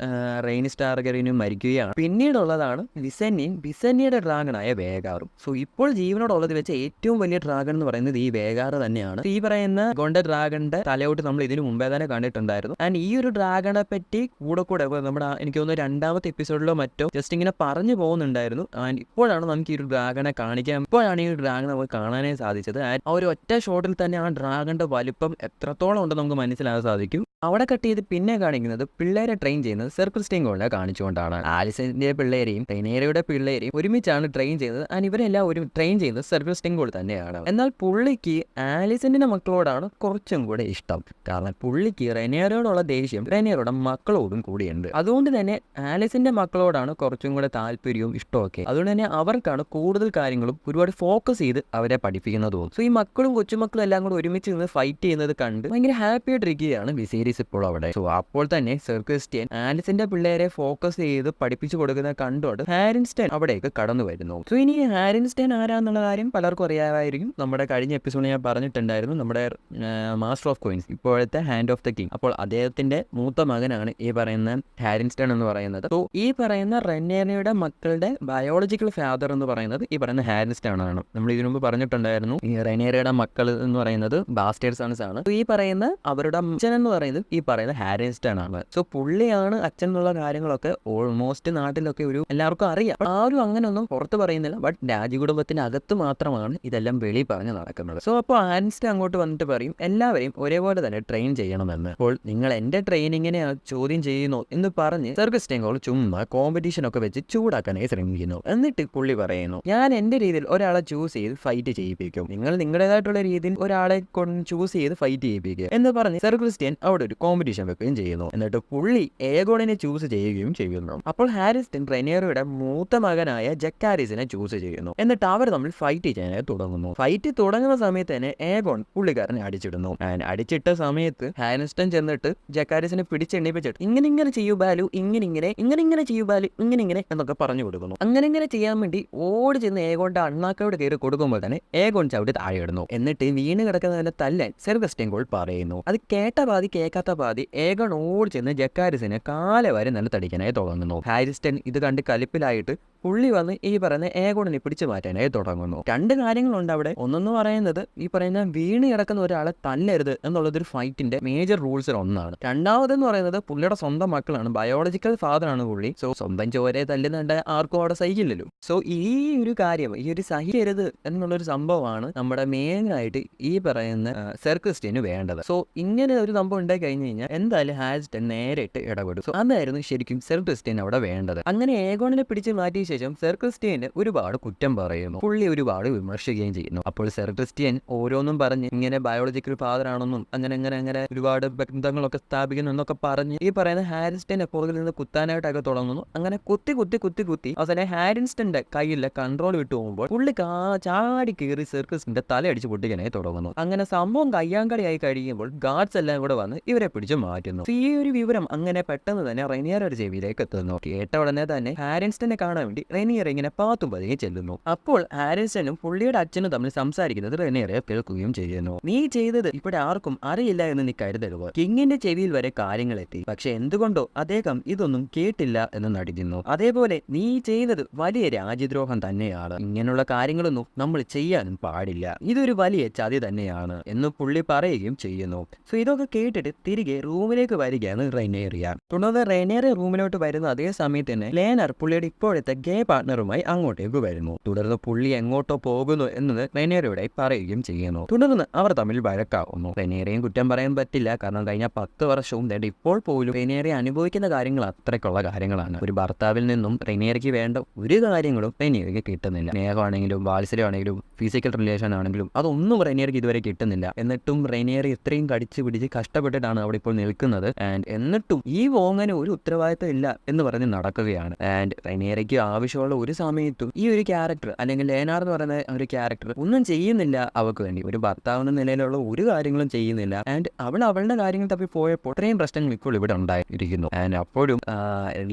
റെയ്നിസ് ടാർഗെറിയനും മരിക്കുകയാണ്. പിന്നീടുള്ളതാണ് വിസന്നിയുടെ ഡ്രാഗണായ വേഗാറും. സോ ഇപ്പോൾ ജീവനോടുള്ളത് വെച്ച് ഏറ്റവും വലിയ ഡ്രാഗൺ എന്ന് പറയുന്നത് ഈ വേഗാറ് തന്നെയാണ്. ഈ പറയുന്ന ഗോണ്ട ഡ്രാഗന്റെ തലയോട്ട് നമ്മൾ ഇതിനു മുമ്പേ തന്നെ കണ്ടിട്ടുണ്ടായിരുന്നു. ആൻഡ് ഈ ഒരു ഡ്രാഗണെ പറ്റി കൂടെ നമ്മുടെ എനിക്ക് തോന്നുന്നു 2ാമത്തെ എപ്പിസോഡിലോ മറ്റോ ജസ്റ്റ് ഇങ്ങനെ പറഞ്ഞു പോകുന്നുണ്ടായിരുന്നു. ആൻഡ് ഇപ്പോഴാണ് നമുക്ക് ഈ ഒരു ഡ്രാഗണെ കാണിക്കാൻ, ഇപ്പോഴാണ് ഈ ഒരു ഡ്രാഗൺ നമുക്ക് കാണാനേ സാധിച്ചത്. ആ ഒരു ഒറ്റ ഷോട്ടിൽ തന്നെ ആ ഡ്രാഗന്റെ വലിപ്പം എത്രത്തോളം ഉണ്ടെന്ന് നമുക്ക് മനസ്സിലാക്കാൻ സാധിക്കും. അവിടെ കട്ട് ചെയ്ത് പിന്നെ കാണിക്കുന്നത് പിള്ളേരെ ട്രെയിൻ ചെയ്യുന്നത് സർ ക്രിസ്റ്റ്യൻ കോളിനെ കാണിച്ചുകൊണ്ടാണ്. ആലിസിന്റെ പിള്ളേരെയും റെയ്നിയറയുടെ പിള്ളേരെയും ഒരുമിച്ചാണ് ട്രെയിൻ ചെയ്യുന്നത്. ആൻഡ് ഇവരെല്ലാം ട്രെയിൻ ചെയ്യുന്നത് സർ ക്രിസ്റ്റ്യൻ കോൾ തന്നെയാണ്. എന്നാൽ പുള്ളിക്ക് ആലിസിന്റെ മക്കളോടാണ് കുറച്ചും കൂടെ ഇഷ്ടം. കാരണം പുള്ളിക്ക് റെയ്നിയറയോടുള്ള ദേഷ്യം റെയ്നിയറുടെ മക്കളോടും കൂടിയുണ്ട്. അതുകൊണ്ട് തന്നെ ആലിസിന്റെ മക്കളോടാണ് കുറച്ചും കൂടെ താല്പര്യവും ഇഷ്ടമൊക്കെ. അതുകൊണ്ട് തന്നെ അവർക്കാണ് കൂടുതൽ കാര്യങ്ങളും ഒരുപാട് ഫോക്കസ് ചെയ്ത് അവരെ പഠിപ്പിക്കുന്നതും. സോ ഈ മക്കളും കൊച്ചുമക്കളും എല്ലാം കൂടെ ഒരുമിച്ച് നിന്ന് ഫൈറ്റ് ചെയ്യുന്നത് കണ്ട് ഭയങ്കര ഹാപ്പി ആയിട്ടിരിക്കുകയാണ് വിസേരിയസ് ഇപ്പോൾ അവിടെ. സോ അപ്പോൾ തന്നെ സർ ക്രിസ്റ്റ്യൻ ആലിസിന്റെ പിള്ളേരെ ഫോക്കസ് ചെയ്ത് പഠിപ്പിച്ചു കൊടുക്കുന്ന കണ്ടോട് ഹാരിൻസ്റ്റൺ അവിടേക്ക് കടന്നു വരുന്നു. സോ ഇനി ഹാരിൻസ്റ്റൺ ആരാന്നുള്ള കാര്യം പലർക്കും അറിയാമായിരിക്കും. നമ്മുടെ കഴിഞ്ഞ എപ്പിസോഡിൽ ഞാൻ പറഞ്ഞിട്ടുണ്ടായിരുന്നു, നമ്മുടെ മാസ്റ്റർ ഓഫ് കോയിൻസ്, ഇപ്പോഴത്തെ ഹാൻഡ് ഓഫ് ദ കിങ്. അപ്പോൾ അദ്ദേഹത്തിന്റെ മൂത്ത മകനാണ് ഈ പറയുന്ന ഹാരിൻസ്റ്റൺ എന്ന് പറയുന്നത്. സോ ഈ പറയുന്ന റെയ്നിയറയുടെ മക്കളുടെ ബയോളജിക്കൽ ഫാദർ എന്ന് പറയുന്നത് ഈ പറയുന്ന ഹാരിൻസ്റ്റൺ ആണ്. നമ്മൾ ഇതിനു മുമ്പ് പറഞ്ഞിട്ടുണ്ടായിരുന്നു, ഈ റെയ്നിയറയുടെ മക്കൾ എന്ന് പറയുന്നത് ബാസ്റ്റേർഡ് സൺസ് ആണ്. ഈ പറയുന്ന അവരുടെ അച്ഛൻ എന്ന് പറയുന്നത് ഈ പറയുന്ന ഹാരിൻസ്റ്റൺ ആണ്. സോ പുള്ളിയാണ് അച്ഛൻ എന്നുള്ള കാര്യങ്ങളൊക്കെ ഓൾമോസ്റ്റ് നാട്ടിലൊക്കെ എല്ലാവർക്കും അറിയാം. ആരും അങ്ങനെയൊന്നും പുറത്ത് പറയുന്നില്ല. ബട്ട് രാജകുടുംബത്തിന് അകത്ത് മാത്രമാണ് ഇതെല്ലാം വെളി പറഞ്ഞ് നടക്കുന്നത്. സോ അപ്പോൾ ഹാരിൻസ്റ്റൺ അങ്ങോട്ട് വന്നിട്ട് പറയും എല്ലാവരെയും ഒരേപോലെ തന്നെ ട്രെയിൻ ചെയ്യണമെന്ന്. അപ്പോൾ നിങ്ങൾ എന്റെ ട്രെയിനിങ്ങിനെ ചോദ്യം ചെയ്യുന്നു എന്ന് പറഞ്ഞ് സർ ക്രിസ്റ്റ്യൻ കോൾ ചുമ്മാ കോമ്പറ്റീഷൻ ഒക്കെ വെച്ച് ചൂടാക്കാനായി ശ്രമിക്കുന്നു. എന്നിട്ട് പുള്ളി പറയുന്നു, ഞാൻ എന്റെ രീതിയിൽ ഒരാളെ ചൂസ് ചെയ്ത് ഫൈറ്റ് ചെയ്യിപ്പിക്കും, നിങ്ങൾ നിങ്ങളുടേതായിട്ടുള്ള രീതിയിൽ ഒരാളെ ചൂസ് ചെയ്ത് ഫൈറ്റ് ചെയ്യിപ്പിക്കുക എന്ന് പറഞ്ഞ് സർ ക്രിസ്റ്റ്യൻ അവിടെ ഒരു കോമ്പറ്റീഷൻ വെക്കുകയും ചെയ്യുന്നു. എന്നിട്ട് പുള്ളി ഏഗോണിനെ ചൂസ് ചെയ്യുകയും ചെയ്യുന്നു. അപ്പോൾ ഹാരിൻസ്റ്റൺ റെയ്നിയറയുടെ മൂത്ത മകനായ ജക്കാരിസിനെ ചൂസ് ചെയ്യുന്നു. എന്നിട്ട് അവർ തമ്മിൽ ഫൈറ്റ് ചെയ്യാനായി തുടങ്ങുന്നു. ഫൈറ്റ് തുടങ്ങുന്ന സമയത്ത് തന്നെ ഏഗോൺ പുള്ളിക്കാരനെ അടിച്ചിടുന്നു. അടിച്ചിട്ട സമയത്ത് ഹാരിൻസ്റ്റൺ ചെന്നിട്ട് ജക്കാരിസിനെ പിടിച്ചെണ്ണിപ്പിച്ചിട്ട് ഇങ്ങനെ ചെയ്യൂ ബാലു, ഇങ്ങനെ ചെയ്യൂ ബാലു, ഇങ്ങനെ എന്നൊക്കെ പറഞ്ഞു കൊടുക്കുന്നു. അങ്ങനെ ചെയ്യാൻ വേണ്ടി ഓടി ചെന്ന് ഏഗോണിന്റെ അണ്ണാക്കോട് കയറി കൊടുക്കുമ്പോൾ തന്നെ ഏഗോൺ ചവിട്ടി താഴെ ഇടുന്നു. എന്നിട്ട് വീണ് കിടക്കുന്നതിന്റെ തല്ലാൻ സർ ക്രിസ്റ്റ്യൻ കോൾ പറയുന്നു. അത് കേട്ട പാതി കേൾക്കാത്ത പാതി ഏഗോൺ ഓടി ചെന്ന് ജക്കാരിസിനെ കാലെ വരെ നിലത്തടിക്കാനായി തുടങ്ങുന്നു. ഹാരിൻസ്റ്റൺ ഇത് കണ്ട് കലിപ്പിലായിട്ട് പുള്ളി വന്ന് ഈ പറയുന്ന ഏഗോണിനെ പിടിച്ചു മാറ്റാനായി തുടങ്ങുന്നു. 2 കാര്യങ്ങളുണ്ട് അവിടെ. ഒന്നെന്ന് പറയുന്നത് ഈ പറയുന്ന വീണ് കിടക്കുന്ന ഒരാളെ തല്ലരുത് എന്നുള്ളതൊരു ഫൈറ്റിന്റെ മേജർ റൂൾസിൽ ഒന്നാണ്. രണ്ടാമതെന്ന് പറയുന്നത് പുള്ളിയുടെ സ്വന്തം മക്കളാണ്, ബയോളജിക്കൽ ഫാദർ ആണ് പുള്ളി. സോ സ്വന്തം ചോരെ തല്ലുന്നുണ്ട് ആർക്കും അവിടെ സഹിക്കില്ലല്ലോ. സോ ഈ ഒരു കാര്യം, ഈ ഒരു സഹിക്കരുത് എന്നുള്ളൊരു സംഭവമാണ് നമ്മുടെ മെയിനായിട്ട് ഈ പറയുന്ന സർ ക്രിസ്റ്റ്യന് വേണ്ടത്. സോ ഇങ്ങനെ ഒരു സംഭവം ഉണ്ടായി കഴിഞ്ഞു കഴിഞ്ഞാൽ എന്തായാലും ഹാരിൻസ്റ്റൺ നേരിട്ട് ഇടപെടും. സോ അതായിരുന്നു ശരിക്കും സർ ക്രിസ്റ്റ്യൻ അവിടെ വേണ്ടത്. അങ്ങനെ ഏഗോണിനെ പിടിച്ച് മാറ്റിയ ശേഷം സർ ക്രിസ്റ്റ്യന് ഒരുപാട് കുറ്റം പറയുന്നു, പുള്ളി ഒരുപാട് വിമർശിക്കുകയും ചെയ്യുന്നു. അപ്പോൾ സർ ക്രിസ്റ്റ്യൻ ഓരോന്നും പറഞ്ഞ് ഇങ്ങനെ ബയോളജിക്കൽ ഫാദർ ആണെന്നും അങ്ങനെ ഒരുപാട് ബന്ധങ്ങളൊക്കെ സ്ഥാപിക്കുന്നു എന്നൊക്കെ പറഞ്ഞ് ഈ പറയുന്ന ഹാരിൻസ്റ്റന്റെ പുറകിൽ നിന്ന് കുത്താനായിട്ടൊക്കെ തുടങ്ങുന്നു. അങ്ങനെ കുത്തി അവസാനം ഹാരിൻസ്റ്റന്റെ കയ്യിലെ കൺട്രോൾ വിട്ടു പോകുമ്പോൾ പുള്ളി ചാടി കയറി സർ ക്രിസ്റ്റ്യന്റെ തലയടിച്ച് പൊട്ടിക്കാനായി തുടങ്ങുന്നു. അങ്ങനെ സംഭവം കയ്യാങ്കളിയായി കഴിയുമ്പോൾ ഗാർഡ്സ് എല്ലാം കൂടെ വന്ന് ഇവരെ പിടിച്ച് മാറ്റുന്നു. ഈ ഒരു വിവരം അങ്ങനെ പെട്ടെന്ന് തന്നെ റെയ്നിയറുടെ ചെവിയിലേക്ക് എത്തുന്നു. കേട്ട ഉടനെ തന്നെ ഹാരിൻസ്റ്റനെ കാണാൻ വേണ്ടി റെയ്നിയർ ഇങ്ങനെ പാത്തും പതിയെ ചെല്ലുന്നു. അപ്പോൾ ഹാരിൻസ്റ്റനും പുള്ളിയുടെ അച്ഛനും തമ്മിൽ സംസാരിക്കുന്നത് റെയ്നിയറെ കേൾക്കുകയും ചെയ്യുന്നു. നീ ചെയ്തത് ഇവിടെ ആർക്കും അറിയില്ല എന്ന് നീ കരുതരുത്. കിങ്ങിന്റെ ചെവിയിൽ വരെ കാര്യങ്ങൾ എത്തി, പക്ഷെ എന്തുകൊണ്ടോ അദ്ദേഹം ഇതൊന്നും കേട്ടില്ല എന്ന് നടിക്കുന്നു. അതേപോലെ നീ ചെയ്തത് വലിയ രാജ്യദ്രോഹം തന്നെയാണ്, ഇങ്ങനെയുള്ള കാര്യങ്ങളൊന്നും നമ്മൾ ചെയ്യാനും പാടില്ല, ഇതൊരു വലിയ ചതി തന്നെയാണ് എന്ന് പുള്ളി പറയുകയും ചെയ്യുന്നു. സോ ഇതൊക്കെ കേട്ടിട്ട് തിരികെ റൂമിലേക്ക് വരികയാണ് റൈനേറിയ. തുടർന്ന് റൈനേറിയ റൂമിലോട്ട് വരുന്ന അതേ സമയത്ത് തന്നെ ലേനർ പുള്ളിയുടെ ഇപ്പോഴത്തെ ഗേ പാർട്ണറുമായി അങ്ങോട്ടേക്ക് വരുന്നു. തുടർന്ന് പുള്ളി എങ്ങോട്ടോ പോകുന്നു എന്നത് റൈനേറിയോട് പറയുകയും ചെയ്യുന്നു. തുടർന്ന് അവർ തമ്മിൽ വഴക്കാവുന്നു. റൈനേറിയയും കുറ്റം പറയാൻ പറ്റില്ല, കാരണം കഴിഞ്ഞ 10 വർഷവും ഇപ്പോൾ പോലും റൈനേറിയ അനുഭവിക്കുന്ന കാര്യങ്ങൾ അത്രയ്ക്കുള്ള കാര്യങ്ങളാണ്. ഒരു ഭർത്താവിൽ നിന്നും റൈനേറിയയ്ക്ക് വേണ്ട ഒരു കാര്യങ്ങളും റൈനേറിയയ്ക്ക് കിട്ടുന്നില്ല. സ്നേഹമാണെങ്കിലും വാത്സല്യമാണെങ്കിലും ഫിസിക്കൽ റിലേഷൻ ആണെങ്കിലും അതൊന്നും റൈനേറിയയ്ക്ക് ഇതുവരെ കിട്ടുന്നില്ല. എന്നിട്ടും റൈനേറിയ ഇത്രയും കടിച്ചു പിടിച്ച് കഷ്ടപ്പെട്ടിട്ടാണ് അവിടെ ഇപ്പോൾ നിൽക്കുന്നത്. ആൻഡ് എന്നിട്ടും ഈ വോങ്ങന് ഒരു ഉത്തരവാദിത്തം ഇല്ല എന്ന് പറഞ്ഞ് നടക്കുകയാണ്. ആൻഡ് റൈനേറിയയ്ക്ക് ആവശ്യമുള്ള ഒരു സമയത്തും ഈ ഒരു ക്യാരക്ടർ അല്ലെങ്കിൽ ലേനാർ എന്ന് പറയുന്ന ഒരു ക്യാരക്ടർ ഒന്നും ചെയ്യുന്നില്ല അവൾക്ക് വേണ്ടി. ഒരു ഭർത്താവെന്ന നിലയിലുള്ള ഒരു കാര്യങ്ങളും ചെയ്യുന്നില്ല. ആൻഡ് അവളുടെ കാര്യങ്ങൾ തപ്പി പോയപ്പോൾ ഇത്രയും പ്രശ്നങ്ങൾ ഇപ്പോൾ ഇവിടെ ഉണ്ടായിരിക്കുന്നു. ആൻഡ് അപ്പോഴും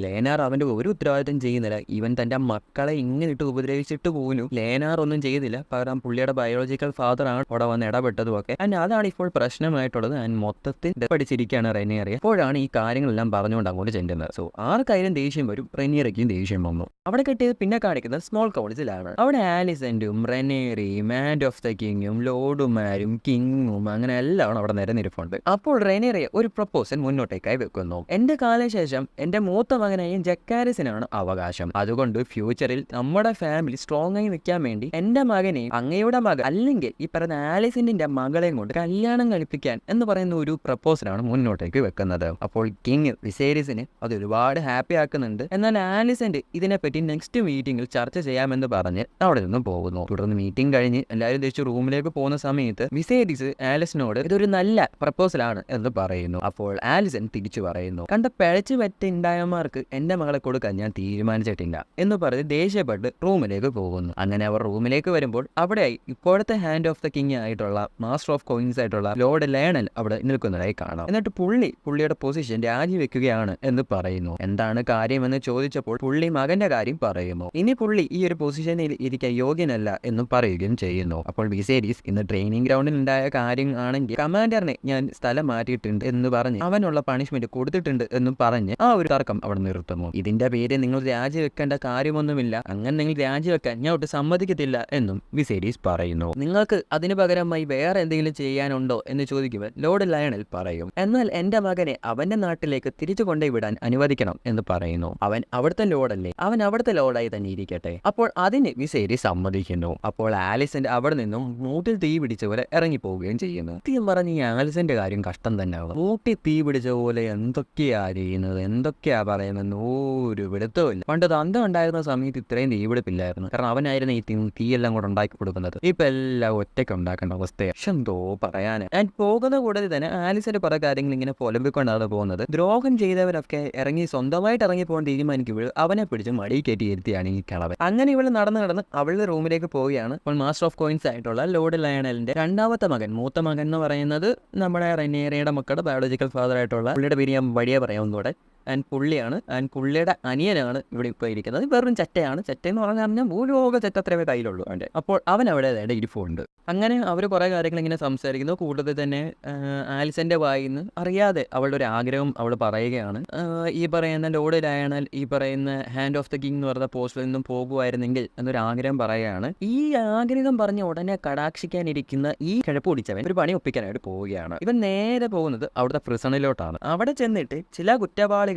ലേനാർ അവന്റെ ഒരു ഉത്തരവാദിത്തം ചെയ്യുന്നില്ല. ഇവൻ തന്റെ മക്കളെ ഇങ്ങനെ ഇട്ട് ഉപദ്രവിച്ചിട്ട് പോലും ലേനാർ ഒന്നും ചെയ്തില്ല. പകരം പുള്ളിയുടെ ബയോളജിക്കൽ ഫാദർ ആണ് അവിടെ വന്ന് ഇടപെട്ടതും ഒക്കെ. ആൻഡ് അതാണ് ഇപ്പോൾ പ്രശ്നമായിട്ടുള്ളത്. ആൻഡ് മൊത്തത്തിൽ പഠിച്ചിരിക്കുകയാണ് റൈനേറിയ. അപ്പോഴാണ് ഈ കാര്യങ്ങളെല്ലാം പറഞ്ഞുകൊണ്ട് അങ്ങോട്ട് ചെല്ലുന്നത്. സോ ആർക്കായാലും ദേഷ്യം വരും, റൈനേറിയയ്ക്കും ദേഷ്യം വന്നു. അവിടെ കിട്ടിയത് പിന്നെ കാണിക്കുന്നത് സ്മോൾ കൗൺസിലാണ്. അവിടെ ആലിസന്റും റൈനേറിയയും ആൻഡ് ഓഫ് ദ കിങ്ങും ലോർഡുമാരും കിങ്ങും അങ്ങനെ എല്ലാം അവിടെ നിരനിരിപ്പുണ്ട്. അപ്പോൾ റൈനേറിയ ഒരു പ്രപ്പോസൽ മുന്നോട്ടേക്കായി വെക്കുന്നു. എന്റെ കാലശേഷം എന്റെ മൂത്ത മകനായ ജക്കാരിസിനാണ് അവകാശം. അതുകൊണ്ട് ഫ്യൂച്ചറിൽ നമ്മുടെ ഫാമിലി സ്ട്രോങ് ആയി നിൽക്കാൻ വേണ്ടി എന്റെ മകനെയും അങ്ങയുടെ മകൻ അല്ലെങ്കിൽ ഈ പറയുന്ന ആലിസന്റിന്റെ മകളെയും കൊണ്ട് കല്യാണം കഴിപ്പിക്കാൻ എന്ന് പറയുന്ന ഒരു പ്രപ്പോസലാണ് മുന്നോട്ടേക്ക് വെക്കുന്നത്. അപ്പോൾ കിങ് വിസേരിസിന് അത് ഒരുപാട് ഹാപ്പി ആക്കുന്നുണ്ട്. എന്നാൽ ആലിസന്റ് ഇതിനെപ്പറ്റി നെക്സ്റ്റ് മീറ്റിംഗിൽ ചർച്ച ചെയ്യാമെന്ന് പറഞ്ഞ് അവിടെ നിന്നും പോകുന്നു. തുടർന്ന് മീറ്റിംഗ് കഴിഞ്ഞ് എല്ലാവരും തിരിച്ച് റൂമിലേക്ക് പോകുന്ന സമയത്ത് വിസേരിസ് ആലിസിനോട് ഇതൊരു നല്ല പ്രപ്പോസലാണ് എന്ന് പറയുന്നു. അപ്പോൾ ആലിസൺ തിരിച്ചു പറയുന്നു, കണ്ട പിഴച്ചു പറ്റുണ്ടായമാർക്ക് എന്റെ മകളെ കൊടുക്കാൻ ഞാൻ തീരുമാനിച്ചിട്ടില്ല എന്ന് പറഞ്ഞ് ദേഷ്യപ്പെട്ട് റൂമിലേക്ക് പോകുന്നു. അങ്ങനെ അവർ റൂമിലേക്ക് വരുമ്പോൾ അവിടെയായി ഇപ്പോഴത്തെ ഹാൻഡ് ഓഫ് ദ കിങ് ആയിട്ടുള്ള മാസ്റ്റർ ഓഫ് കോയിൻസ് ആയിട്ടുള്ള ലോർഡ് ലേണൽ അവിടെ നിൽക്കുന്നതായി കാണാം. എന്നിട്ട് പുള്ളിയുടെ പൊസിഷൻ രാജിവെക്കുകയാണ് എന്ന് പറയുന്നു. എന്താണ് കാര്യമെന്ന് ചോദിച്ചപ്പോൾ പുള്ളി മകന്റെ കാര്യം പറയുന്നു. ഇനി പുള്ളി ഈ ഒരു പൊസിഷനിൽ ഇരിക്കാൻ യോഗ്യനല്ല എന്നും പറയുകയും ചെയ്യുന്നു. അപ്പോൾ വിസേരിസ് ഇന്ന് ട്രെയിനിങ് ഗ്രൗണ്ടിൽ ഉണ്ടായ കാര്യം ആണെങ്കിൽ കമാൻഡറിനെ ഞാൻ സ്ഥലം മാറ്റിയിട്ടുണ്ട് എന്ന് പറഞ്ഞ് അവനുള്ള പണിഷ്മെന്റ് കൊടുത്തിട്ടുണ്ട് എന്നും പറഞ്ഞ് ആ ഒരു തർക്കം അവിടെ നിർത്തുന്നു. ഇതിന്റെ പേര് നിങ്ങൾ രാജിവെക്കേണ്ട കാര്യമൊന്നുമില്ല, അങ്ങനെ നിങ്ങൾ രാജിവെക്കാൻ ഞാൻ ഒട്ട് സമ്മതിക്കത്തില്ല എന്നും വിസേരിസ് പറയുന്നു. നിങ്ങൾക്ക് അതിനു പകരമായി വേറെ എന്തെങ്കിലും ചെയ്യാനുണ്ടോ എന്ന് ചോദിക്കുമ്പോൾ ലോർഡ് ലയണൽ പറയും, എന്നാൽ എന്റെ മകനെ അവന്റെ നാട്ടിലേക്ക് തിരിച്ചു കൊണ്ടുവിടാൻ അനുവദിക്കണം എന്ന് പറയുന്നു. അവൻ അവിടുത്തെ ലോർഡല്ലേ, അവൻ അവിടുത്തെ ലോർഡായി തന്നെ ഇരിക്കട്ടെ. അപ്പോൾ അതിന് വിസേരിസ് സമ്മതിക്കുന്നു. അപ്പോൾ ആലിസന്റ് അവിടെ നിന്നും മൂട്ടിൽ തീ പിടിച്ച പോലെ ഇറങ്ങി പോവുകയും ചെയ്യുന്നു. സത്യം പറഞ്ഞ് ഈ ആലിസന്റെ കാര്യം കഷ്ടം തന്നെ ആവും. മൂട്ടിൽ തീ പിടിച്ച പോലെ എന്തൊക്കെയാ ചെയ്യുന്നത്, എന്തൊക്കെയാ പറയുന്നത് ഒരു പിടുത്തമില്ല. പണ്ട് തന്തം ഉണ്ടായിരുന്ന സമയത്ത് ഇത്രയും തീപിടിപ്പില്ലായിരുന്നു, കാരണം അവനായിരുന്നു ഈ തീയെല്ലാം കൂടെ ഉണ്ടാക്കി കൊടുക്കുന്നത്. ഇപ്പൊ എല്ലാം ഒറ്റയ്ക്ക് ഉണ്ടാക്കേണ്ട അവസ്ഥയാണ്. എന്തോ പറയാന്. ഞാൻ പോകുന്ന കൂടാതെ തന്നെ ആലിസന്റെ പല കാര്യങ്ങൾ ഇങ്ങനെ പൊലമ്പിക്കൊണ്ടാണ് പോകുന്നത്. ദ്രോഹം ചെയ്തവരൊക്കെ സ്വന്തമായിട്ട് ഇറങ്ങി പോകാൻ തീരുമാനിക്കുമ്പോൾ അവനെ പിടിച്ച് മടി കയറ്റി ഇരുത്തിയാണ് ഈ കിളവൻ. അങ്ങനെ ഇവള് നടന്ന് അവളുടെ റൂമിലേക്ക് പോവുകയാണ്. അപ്പോൾ മാസ്റ്റർ ഓഫ് കോയിൻസ് ആയിട്ടുള്ള ലോർഡ് ലയണലിന്റെ രണ്ടാമത്തെ മകൻ, മൂത്ത മകൻ എന്ന് പറയുന്നത് നമ്മുടെ റൈനേറിയയുടെ മക്കളുടെ ബയോളജിക്കൽ ഫാദർ ആയിട്ടുള്ള പുള്ളിയുടെ പേര് ഞാൻ വഴിയെ പറയാവുന്നതോടെ ആൻഡ് പുള്ളിയാണ്. ആൻഡ് പുള്ളിയുടെ അനിയനാണ് ഇവിടെ ഇപ്പോൾ ഇരിക്കുന്നത്. വെറും ചെറ്റയാണ്. ചെറ്റയെന്ന് പറഞ്ഞാൽ ഭൂലോക ചെറ്റ അത്രേ കയ്യിലുള്ളൂ അവൻ്റെ. അപ്പോൾ അവൻ അവിടെ ഇരിപ്പുണ്ട്. അങ്ങനെ അവർ കുറേ കാര്യങ്ങൾ ഇങ്ങനെ സംസാരിക്കുന്നു. കൂടുതൽ തന്നെ ആലിസന്റെ വായിൽ നിന്ന് അറിയാതെ അവളുടെ ഒരു ആഗ്രഹം അവൾ പറയുകയാണ്. ഈ പറയുന്ന ലോർഡ് ലയണൽ ഈ പറയുന്ന ഹാൻഡ് ഓഫ് ദ കിങ് എന്ന് പറഞ്ഞ പോസ്റ്റിൽ നിന്നും പോകുമായിരുന്നെങ്കിൽ എന്നൊരു ആഗ്രഹം പറയുകയാണ്. ഈ ആഗ്രഹം പറഞ്ഞ ഉടനെ കടാക്ഷിക്കാനിരിക്കുന്ന ഈ കിഴപ്പ് പിടിച്ചവൻ ഒരു പണി ഒപ്പിക്കാനായിട്ട് പോവുകയാണ്. ഇവൻ നേരെ പോകുന്നത് അവിടുത്തെ പ്രിസണിലോട്ടാണ്. അവിടെ ചെന്നിട്ട് ചില കുറ്റവാളികളെ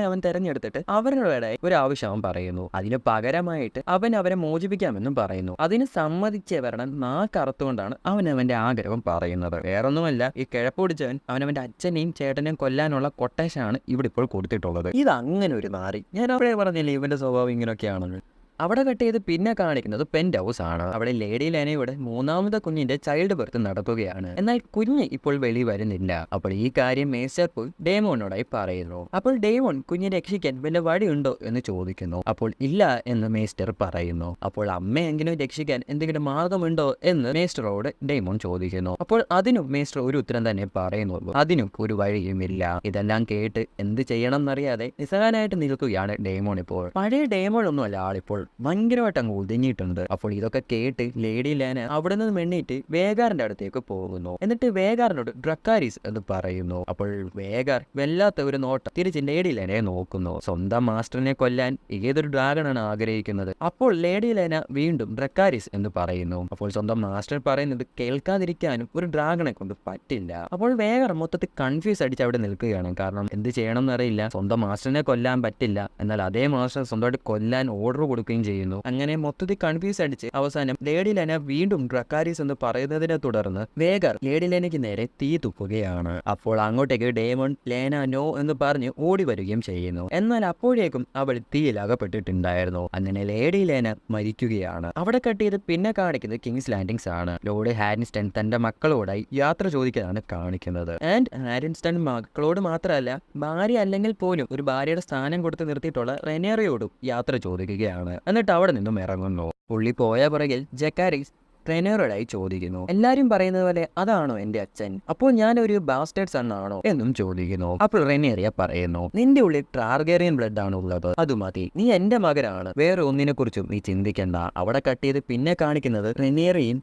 അവൻ തെരഞ്ഞെടുത്തിട്ട് അവരുടെ ഒരു ആവശ്യം അവൻ പറയുന്നു. അതിന് പകരമായിട്ട് അവൻ അവരെ മോചിപ്പിക്കാമെന്നും പറയുന്നു. അതിന് സമ്മതിച്ചേ വരണം നാക്കറുത്തുകൊണ്ടാണ് അവൻ അവന്റെ ആഗ്രഹം പറയുന്നത്. വേറൊന്നുമല്ല, ഈ കിഴപ്പൊടിച്ചവൻ അവനവന്റെ അച്ഛനെയും ചേട്ടനെയും കൊല്ലാനുള്ള കൊട്ടേഷനാണ് ഇവിടെ ഇപ്പോൾ കൊടുത്തിട്ടുള്ളത്. ഇത് അങ്ങനെ ഒരു നാറി. ഞാൻ അവിടെ പറഞ്ഞില്ലേ ഇവന്റെ സ്വഭാവം ഇങ്ങനെയൊക്കെയാണെന്ന്. അവിടെ കട്ട് ചെയ്ത് പിന്നെ കാണിക്കുന്നത് പെന്റ് ഹൗസ് ആണ്. അവിടെ ലേഡി ലേനയുടെ മൂന്നാമത്തെ കുഞ്ഞിന്റെ ചൈൽഡ് ബർത്ത് നടക്കുകയാണ്. എന്നാൽ കുഞ്ഞ് ഇപ്പോൾ വെളി വരുന്നില്ല. അപ്പോൾ ഈ കാര്യം മേസ്റ്റർ പോയി ഡേമോനോടായി പറയുന്നു. അപ്പോൾ ഡേമോൻ കുഞ്ഞിനെ രക്ഷിക്കാൻ വല്ല വഴിയുണ്ടോ എന്ന് ചോദിക്കുന്നു. അപ്പോൾ ഇല്ല എന്ന് മേസ്റ്റർ പറയുന്നു. അപ്പോൾ അമ്മയെങ്കിലും രക്ഷിക്കാൻ എന്തെങ്കിലും മാർഗമുണ്ടോ എന്ന് മേസ്റ്ററോട് ഡേമോൻ ചോദിക്കുന്നു. അപ്പോൾ അതിനും മേസ്റ്റർ ഒരു ഉത്തരം തന്നെ പറയുന്നുള്ളൂ, അതിനും ഒരു വഴിയുമില്ല. ഇതെല്ലാം കേട്ട് എന്ത് ചെയ്യണം എന്നറിയാതെ നിസ്സഹായനായിട്ട് നിൽക്കുകയാണ് ഡേമോൺ. ഇപ്പോൾ പഴയ ഡേമോൺ ഒന്നുമല്ല ആളിപ്പോൾ. ഭയങ്കരമായിട്ട് അങ്ങ് ഒതുങ്ങിയിട്ടുണ്ട്. അപ്പോൾ ഇതൊക്കെ കേട്ട് ലേഡി ലേന അവിടെ നിന്ന് മെണ്ണീറ്റ് വേഗാറിന്റെ അടുത്തേക്ക് പോകുന്നു. എന്നിട്ട് വേഗാറിനോട് ഡ്രക്കാരിസ് എന്ന് പറയുന്നു. അപ്പോൾ വേഗാർ വല്ലാത്ത ഒരു നോട്ടം തിരിച്ച് ലേഡി ലേനയെ നോക്കുന്നു. സ്വന്തം മാസ്റ്ററിനെ കൊല്ലാൻ ഏതൊരു ഡ്രാഗണാണ് ആഗ്രഹിക്കുന്നത്? അപ്പോൾ ലേഡി ലേന വീണ്ടും ഡ്രക്കാരിസ് എന്ന് പറയുന്നു. അപ്പോൾ സ്വന്തം മാസ്റ്റർ പറയുന്നത് കേൾക്കാതിരിക്കാനും ഒരു ഡ്രാഗണെ കൊണ്ട് പറ്റില്ല. അപ്പോൾ വേഗാർ മൊത്തത്തിൽ കൺഫ്യൂസ് അടിച്ച് അവിടെ നിൽക്കുകയാണ്. കാരണം എന്ത് ചെയ്യണം എന്നറിയില്ല. സ്വന്തം മാസ്റ്ററിനെ കൊല്ലാൻ പറ്റില്ല, എന്നാൽ അതേ മാസ്റ്റർ സ്വന്തമായിട്ട് കൊല്ലാൻ ഓർഡർ കൊടുക്കുകയും ചെയ്യുന്നു. അങ്ങനെ മൊത്തത്തിൽ കൺഫ്യൂസ് അടിച്ച് അവസാനം ലേഡി ലേന വീണ്ടും ഡ്രക്കാരിസ് എന്ന് പറയുന്നതിനെ തുടർന്ന് വേഗാർ ലേഡി ലേനയ്ക്ക് നേരെ തീ തുപ്പുകയാണ്. അപ്പോൾ അങ്ങോട്ടേക്ക് ഡേമൺ ലേന നോ എന്ന് പറഞ്ഞ് ഓടി വരികയും ചെയ്യുന്നു. എന്നാൽ അപ്പോഴേക്കും അവൾ തീയിൽ അകപ്പെട്ടിട്ടുണ്ടായിരുന്നു. അങ്ങനെ ലേഡി ലേന മരിക്കുകയാണ്. അവിടെ കട്ടിയത് പിന്നെ കാണിക്കുന്നത് കിങ്സ് ലാൻഡിങ്സ് ആണ്. ലോർഡ് ഹാരിൻസ്റ്റൺ തന്റെ മക്കളോടായി യാത്ര ചോദിക്കാനാണ് കാണിക്കുന്നത്. ആൻഡ് ഹാരിൻസ്റ്റൺ മക്കളോട് മാത്രമല്ല, ഭാര്യ അല്ലെങ്കിൽ പോലും ഒരു ഭാര്യയുടെ സ്ഥാനം കൊടുത്ത് നിർത്തിയിട്ടുള്ള റെനേറിയോടും യാത്ര ചോദിക്കുകയാണ്. എന്നിട്ട് അവിടെ നിന്നും ഇറങ്ങുന്നു. പുള്ളി പോയ പുറകിൽ ജക്കാരിസ് റെനേറിയോടായി ചോദിക്കുന്നു, എല്ലാരും പറയുന്നത് പോലെ അതാണോ എന്റെ അച്ഛൻ? അപ്പോൾ ഞാനൊരു ബാസ്റ്റേർഡ് സൺ ആണോ എന്നും ചോദിക്കുന്നു. അപ്പോൾ റെനേറിയ പറയുന്നു, നിന്റെ ഉള്ളിൽ ടാർഗേറിയൻ ബ്ലഡ് ആണ് ഉള്ളത്, അത് മതി, നീ എന്റെ മകനാണ്, വേറെ ഒന്നിനെ കുറിച്ചും നീ ചിന്തിക്കണ്ട. അവിടെ കട്ടിയത് പിന്നെ കാണിക്കുന്നത് റെനേറിയും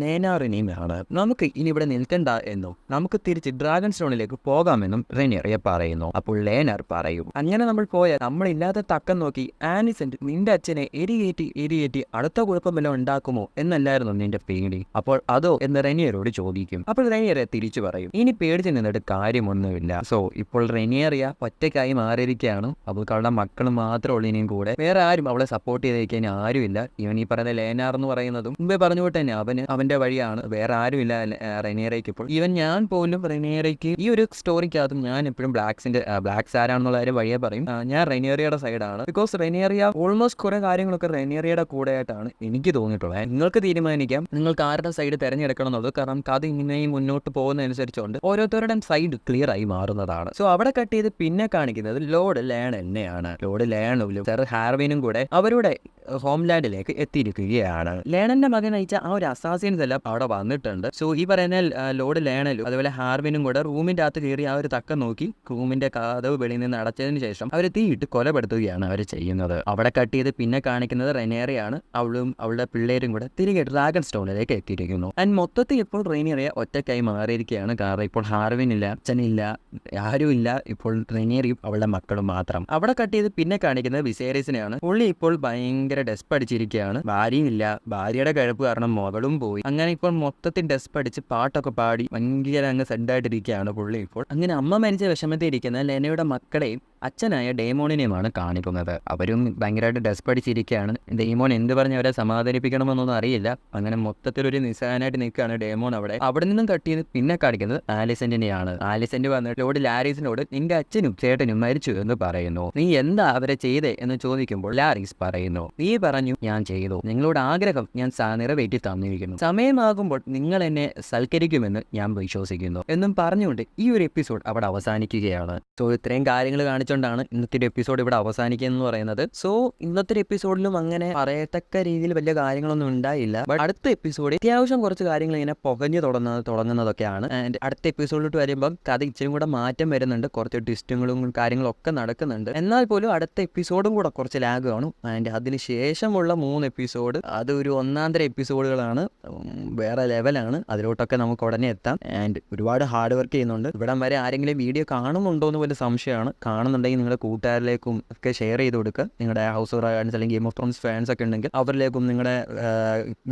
നേനാറിനെയും ആണ്. നമുക്ക് ഇനി ഇവിടെ നിൽക്കണ്ട എന്നും നമുക്ക് തിരിച്ച് ഡ്രാഗൺ സ്റ്റോണിലേക്ക് പോകാമെന്നും റെനേറിയ പറയുന്നു. അപ്പോൾ ലേനാർ പറയും, അങ്ങനെ നമ്മൾ പോയാൽ നമ്മളില്ലാത്ത തക്കം നോക്കി ആനിസെന്റ് നിന്റെ അച്ഛനെ എരിയേറ്റി അടുത്ത കുഴപ്പമെല്ലാം ഉണ്ടാക്കുമോ എന്നല്ലായിരുന്നു നിന്റെ പേടി? അപ്പോൾ അതോ എന്ന് റെനിയറോട് ചോദിക്കും. അപ്പോൾ റെനിയറെ തിരിച്ചു പറയും, ഇനി പേടിച്ച് നിന്നിട്ട് കാര്യമൊന്നുമില്ല. സോ ഇപ്പോൾ റെനിയറിയ ഒറ്റയ്ക്കായി മാറിയിരിക്കുകയാണ്. അവൾക്ക് അവളുടെ മക്കൾ മാത്രമേ ഉള്ളൂ ഇനിയും കൂടെ. വേറെ ആരും അവളെ സപ്പോർട്ട് ചെയ്തേക്കാൻ ആരുമില്ല. ഇവൻ ഈ പറയുന്ന ലേനാർ എന്ന് പറയുന്നതും മുമ്പേ പറഞ്ഞുകൊണ്ട് തന്നെ അവന്റെ വഴിയാണ്, വേറെ ആരുമില്ല റെനിയറയ്ക്ക്. ഇപ്പോൾ ഈവൻ ഞാൻ പോലും റെനിയറയ്ക്ക് ഈ ഒരു സ്റ്റോറിക്കകത്തും ഞാൻ എപ്പോഴും ബ്ലാക്സ് ആരാണെന്നുള്ള കാര്യം വഴിയെ പറയും. ഞാൻ റെനിയറിയുടെ സൈഡാണ്. ബിക്കോസ് റെനിയറിയ ഓൾമോസ്റ്റ് കുറെ കാര്യങ്ങളൊക്കെ റെനിയറിയുടെ കൂടെ ആയിട്ടാണ് എനിക്ക് തോന്നിയിട്ടുള്ളത്. നിങ്ങൾക്ക് തീരുമാനിക്കാം നിങ്ങൾക്ക് ആരുടെ സൈഡ് തിരഞ്ഞെടുക്കണം എന്നുള്ളത്. കാരണം കഥ ഇങ്ങനെയും മുന്നോട്ട് പോകുന്നതനുസരിച്ചുകൊണ്ട് ഓരോരുത്തരുടെയും സൈഡ് ക്ലിയർ ആയി മാറുന്നതാണ്. സോ അവിടെ കട്ട് ചെയ്ത് പിന്നെ കാണിക്കുന്നത് ലോർഡ് ലേണനെയാണ്. ലോർഡ് ലേണും സർ ഹാർവിനും കൂടെ അവരുടെ ഹോംലാൻഡിലേക്ക് എത്തിയിരിക്കുകയാണ്. ലേണന്റെ മകൻ അയച്ച ആ ഒരു അസാസിൻസ് എല്ലാം അവിടെ വന്നിട്ടുണ്ട്. സോ ഈ പറയുന്ന ലോർഡ് ലേണലും അതുപോലെ ഹാർവിനും കൂടെ റൂമിന്റെ അകത്ത് കയറി ആ ഒരു തക്കം നോക്കി റൂമിന്റെ കതവ് വെളിയിൽ നിന്ന് അടച്ചതിന് ശേഷം അവർ തീയിട്ട് കൊലപ്പെടുത്തുകയാണ് അവർ ചെയ്യുന്നത്. അവിടെ കട്ട് ചെയ്ത് പിന്നെ കാണിക്കുന്നത് റെനേറിയാണ്. അവളും അവളുടെ പിള്ളേരും കൂടെ തിരികെ ഡ്രാഗൺ സ്റ്റോണിലേക്ക് എത്തിയിരിക്കുന്നു. ആൻഡ് മൊത്തത്തിൽ ഇപ്പോൾ റെനേറിയ ഒറ്റയ്ക്കായി മാറിയിരിക്കുകയാണ്. കാരണം ഇപ്പോൾ ഹാർവിനില്ല, അച്ഛനില്ല, ആരുമില്ല. ഇപ്പോൾ റെനേറിയും അവളുടെ മക്കളും മാത്രം. അവിടെ കട്ട് ചെയ്ത് പിന്നെ കാണിക്കുന്നത് വിസേരീസിനെയാണ്. പുള്ളി ഇപ്പോൾ ഭയങ്കര ഡെസ്പ് അടിച്ചിരിക്കുകയാണ്. ഭാര്യയില്ല, ഭാര്യയുടെ കിഴപ്പ് കാരണം മകളും പോയി. അങ്ങനെ ഇപ്പോൾ മൊത്തത്തിൽ ഡെസ്പ് അടിച്ച് പാട്ടൊക്കെ പാടി ഭയങ്കര അങ്ങ് സെഡായിട്ടിരിക്കുകയാണ് പുള്ളി ഇപ്പോൾ. അങ്ങനെ അമ്മ മരിച്ച വിഷമത്തിൽ ഇരിക്കുന്ന ലെനയുടെ മക്കളെയും അച്ഛനായ ഡേമോണിനെയുമാണ് കാണിക്കുന്നത്. അവരും ഭയങ്കരമായിട്ട് ഡെസ്പ് അടിച്ചിരിക്കുകയാണ്. ഡേമോൺ എന്ത് പറഞ്ഞ് അവരെ സമാധാനിപ്പിക്കണമെന്നൊന്നും അറിയില്ല. അങ്ങനെ മൊത്തത്തിൽ ഒരു നിസ്സാനായിട്ട് നിൽക്കുകയാണ് ഡേമോൺ അവിടെ നിന്നും കട്ട് ചെയ്ത് പിന്നെ കാണിക്കുന്നത് ആലിസെന്റിനെയാണ്. ആലിസെന്റ് വന്നിട്ട് ലോർഡ് ലാരീസിനോട് നിന്റെ അച്ഛനും ചേട്ടനും മരിച്ചു എന്ന് പറയുന്നു. നീ എന്താ അവരെ ചെയ്തേ എന്ന് ചോദിക്കുമ്പോൾ ലാരീസ് പറയുന്നു, നീ പറഞ്ഞു ഞാൻ ചെയ്തു, നിങ്ങളുടെ ആഗ്രഹം ഞാൻ നിറവേറ്റി തന്നിരിക്കുന്നു, സമയമാകുമ്പോൾ നിങ്ങൾ എന്നെ സൽക്കരിക്കുമെന്ന് ഞാൻ വിശ്വസിക്കുന്നു എന്നും പറഞ്ഞുകൊണ്ട് ഈ ഒരു എപ്പിസോഡ് അവിടെ അവസാനിക്കുകയാണ്. സോ ഇത്രയും കാര്യങ്ങൾ കാണിച്ചുകൊണ്ടാണ് ഇന്നത്തെ ഒരു എപ്പിസോഡ് ഇവിടെ അവസാനിക്കുന്നത് പറയുന്നത്. സോ ഇന്നത്തെ എപ്പിസോഡിലും അങ്ങനെ പറയത്തക്ക രീതിയിൽ വലിയ കാര്യങ്ങളൊന്നും ഉണ്ടായില്ല. ബട്ട് അടുത്ത എപ്പിസോഡ് അത്യാവശ്യം കുറച്ച് കാര്യങ്ങൾ ഇങ്ങനെ പുകഞ്ഞു തുടങ്ങുന്നതൊക്കെയാണ്. ആൻഡ് അടുത്ത എപ്പിസോഡിലോട്ട് വരുമ്പോൾ കഥ ഇച്ചിരി കൂടെ മാറ്റം വരുന്നുണ്ട്. കുറച്ച് ട്വിസ്റ്റുകളും കാര്യങ്ങളും ഒക്കെ നടക്കുന്നുണ്ട്. എന്നാൽ പോലും അടുത്ത എപ്പിസോഡും കൂടെ കുറച്ച് ലാഗ് കാണും. ആൻഡ് അതിന് ശേഷമുള്ള 3 എപ്പിസോഡ് അത് ഒരു ഒന്നാന്തര എപ്പിസോഡുകളാണ്, വേറെ ലെവലാണ്. അതിലോട്ടൊക്കെ നമുക്ക് ഉടനെ എത്താം. ആൻഡ് ഒരുപാട് ഹാർഡ് വർക്ക് ചെയ്യുന്നുണ്ട്. ഇവിടം വരെ ആരെങ്കിലും വീഡിയോ കാണുന്നുണ്ടോ എന്ന് വലിയ സംശയമാണ്. കാണുന്നുണ്ടെങ്കിൽ നിങ്ങളുടെ കൂട്ടുകാരിലേക്കും ഒക്കെ ഷെയർ ചെയ്ത് കൊടുക്കുക. നിങ്ങളുടെ ഹൗസ് ഓഫ് ഡ്രാഗൺസ് അല്ലെങ്കിൽ ഗെയിം ഓഫ് ത്രോൺസ് ഫാൻസ് ഒക്കെ ഉണ്ടെങ്കിൽ അവരിലേക്കും നിങ്ങളുടെ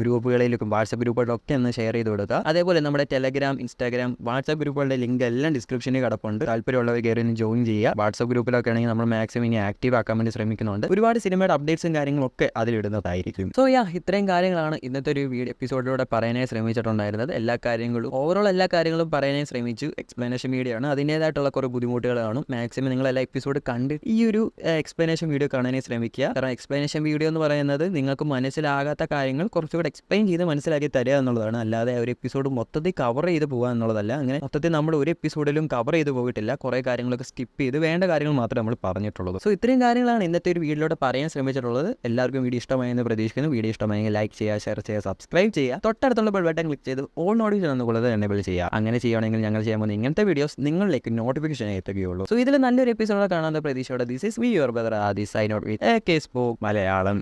ഗ്രൂപ്പുകളിലേക്കും വാട്സ്ആപ്പ് ഗ്രൂപ്പുകളിലൊക്കെ ഒന്ന് ഷെയർ ചെയ്ത് കൊടുക്കുക. അതേപോലെ നമ്മുടെ ടെലഗ്രാം, ഇൻസ്റ്റാഗ്രാം, വാട്സ്ആപ്പ് ഗ്രൂപ്പുകളുടെ ലിങ്ക് എല്ലാം ഡിസ്ക്രിപ്ഷനിൽ കിടപ്പുണ്ട്. താല്പര്യമുള്ളവർ കയറി ഒന്ന് ജോയിൻ ചെയ്യുക. വാട്സ്ആപ്പ് ഗ്രൂപ്പിലൊക്കെ ആണെങ്കിൽ നമ്മൾ മാക്സിമം ഇനി ആക്റ്റീവ് ആക്കാൻ വേണ്ടി ശ്രമിക്കുന്നുണ്ട്. ഒരുപാട് സിനിമയുടെ അപ്ഡേറ്റ്സും കാര്യങ്ങളും ഒക്കെ അതിലിടുന്നതായിരിക്കും. സോ ഇത്രയും കാര്യങ്ങളാണ് ഇന്നത്തെ ഒരു എപ്പിസോഡിലൂടെ പറയാനായി ശ്രമിച്ചിട്ടുണ്ടായിരുന്നത്. എല്ലാ കാര്യങ്ങളും പറയാനായി ശ്രമിച്ചു. എക്സ്പ്ലനേഷൻ വീഡിയോ ആണ്, അതിൻ്റേതായിട്ടുള്ള കുറേ ബുദ്ധിമുട്ടുകൾ കാണും. മാക്സിമം നിങ്ങൾ എല്ലാ എപ്പിസോഡ് കണ്ട് ഈ ഒരു എക്സ്പ്ലനേഷൻ വീഡിയോ കാണാനായി ശ്രമിക്കുക. കാരണം എക്സ്പ്ലനേഷൻ വീഡിയോ എന്ന് പറയുന്നത് നിങ്ങൾക്ക് മനസ്സിലാകാത്ത കാര്യങ്ങൾ കുറച്ചുകൂടെ എക്സ്പ്ലെയിൻ ചെയ്ത് മനസ്സിലാക്കി തരിക എന്നുള്ളതാണ്. അല്ലാതെ ഒരു എപ്പിസോഡ് മൊത്തത്തിൽ കവർ ചെയ്ത് പോകുക എന്നുള്ളതല്ല. അങ്ങനെ മൊത്തത്തിൽ നമ്മൾ ഒരു എപ്പിസോഡിലും കവർ ചെയ്ത് പോയിട്ടില്ല. കുറേ കാര്യങ്ങളൊക്കെ സ്കിപ്പ് ചെയ്ത് വേണ്ട കാര്യങ്ങൾ മാത്രമേ നമ്മൾ പറഞ്ഞിട്ടുള്ളൂ. സോ ഇത്രയും കാര്യങ്ങളാണ് ഇന്നത്തെ ഒരു വീഡിയോയിലൂടെ പറയാൻ ശ്രമിച്ചിട്ടുള്ളത്. എല്ലാവർക്കും വീഡിയോ ഇഷ്ടമായെന്ന് പ്രതീക്ഷിക്കുന്നു. വീഡിയോ ഇഷ്ടമായെങ്കിൽ ലൈക്ക് ചെയ്യുക, ഷെയർ ചെയ്യുക, സബ്സ്ക്രൈബ് ചെയ്യുക. തൊട്ടടുത്തുള്ള ബെൽ ബട്ടൺ ക്ലിക്ക് ചെയ്ത് ഓൾ നോട്ടിഫിക്കേഷൻ എന്നുള്ളത് എനേബിൾ ചെയ്യുക. അങ്ങനെ ചെയ്യുകയാണെങ്കിൽ ഞങ്ങൾ ചെയ്യാൻ പോകുന്ന ഇങ്ങനത്തെ വീഡിയോസ് നിങ്ങളിലേക്ക് നോട്ടിഫിക്കേഷൻ എത്തുകയുള്ളൂ. സോ ഇതിൽ നല്ലൊരു എപ്പിസോഡ് കാണാൻ പ്രതീക്ഷയോടെ this is your brother Aadi sign out with AK Spoke Malayalam.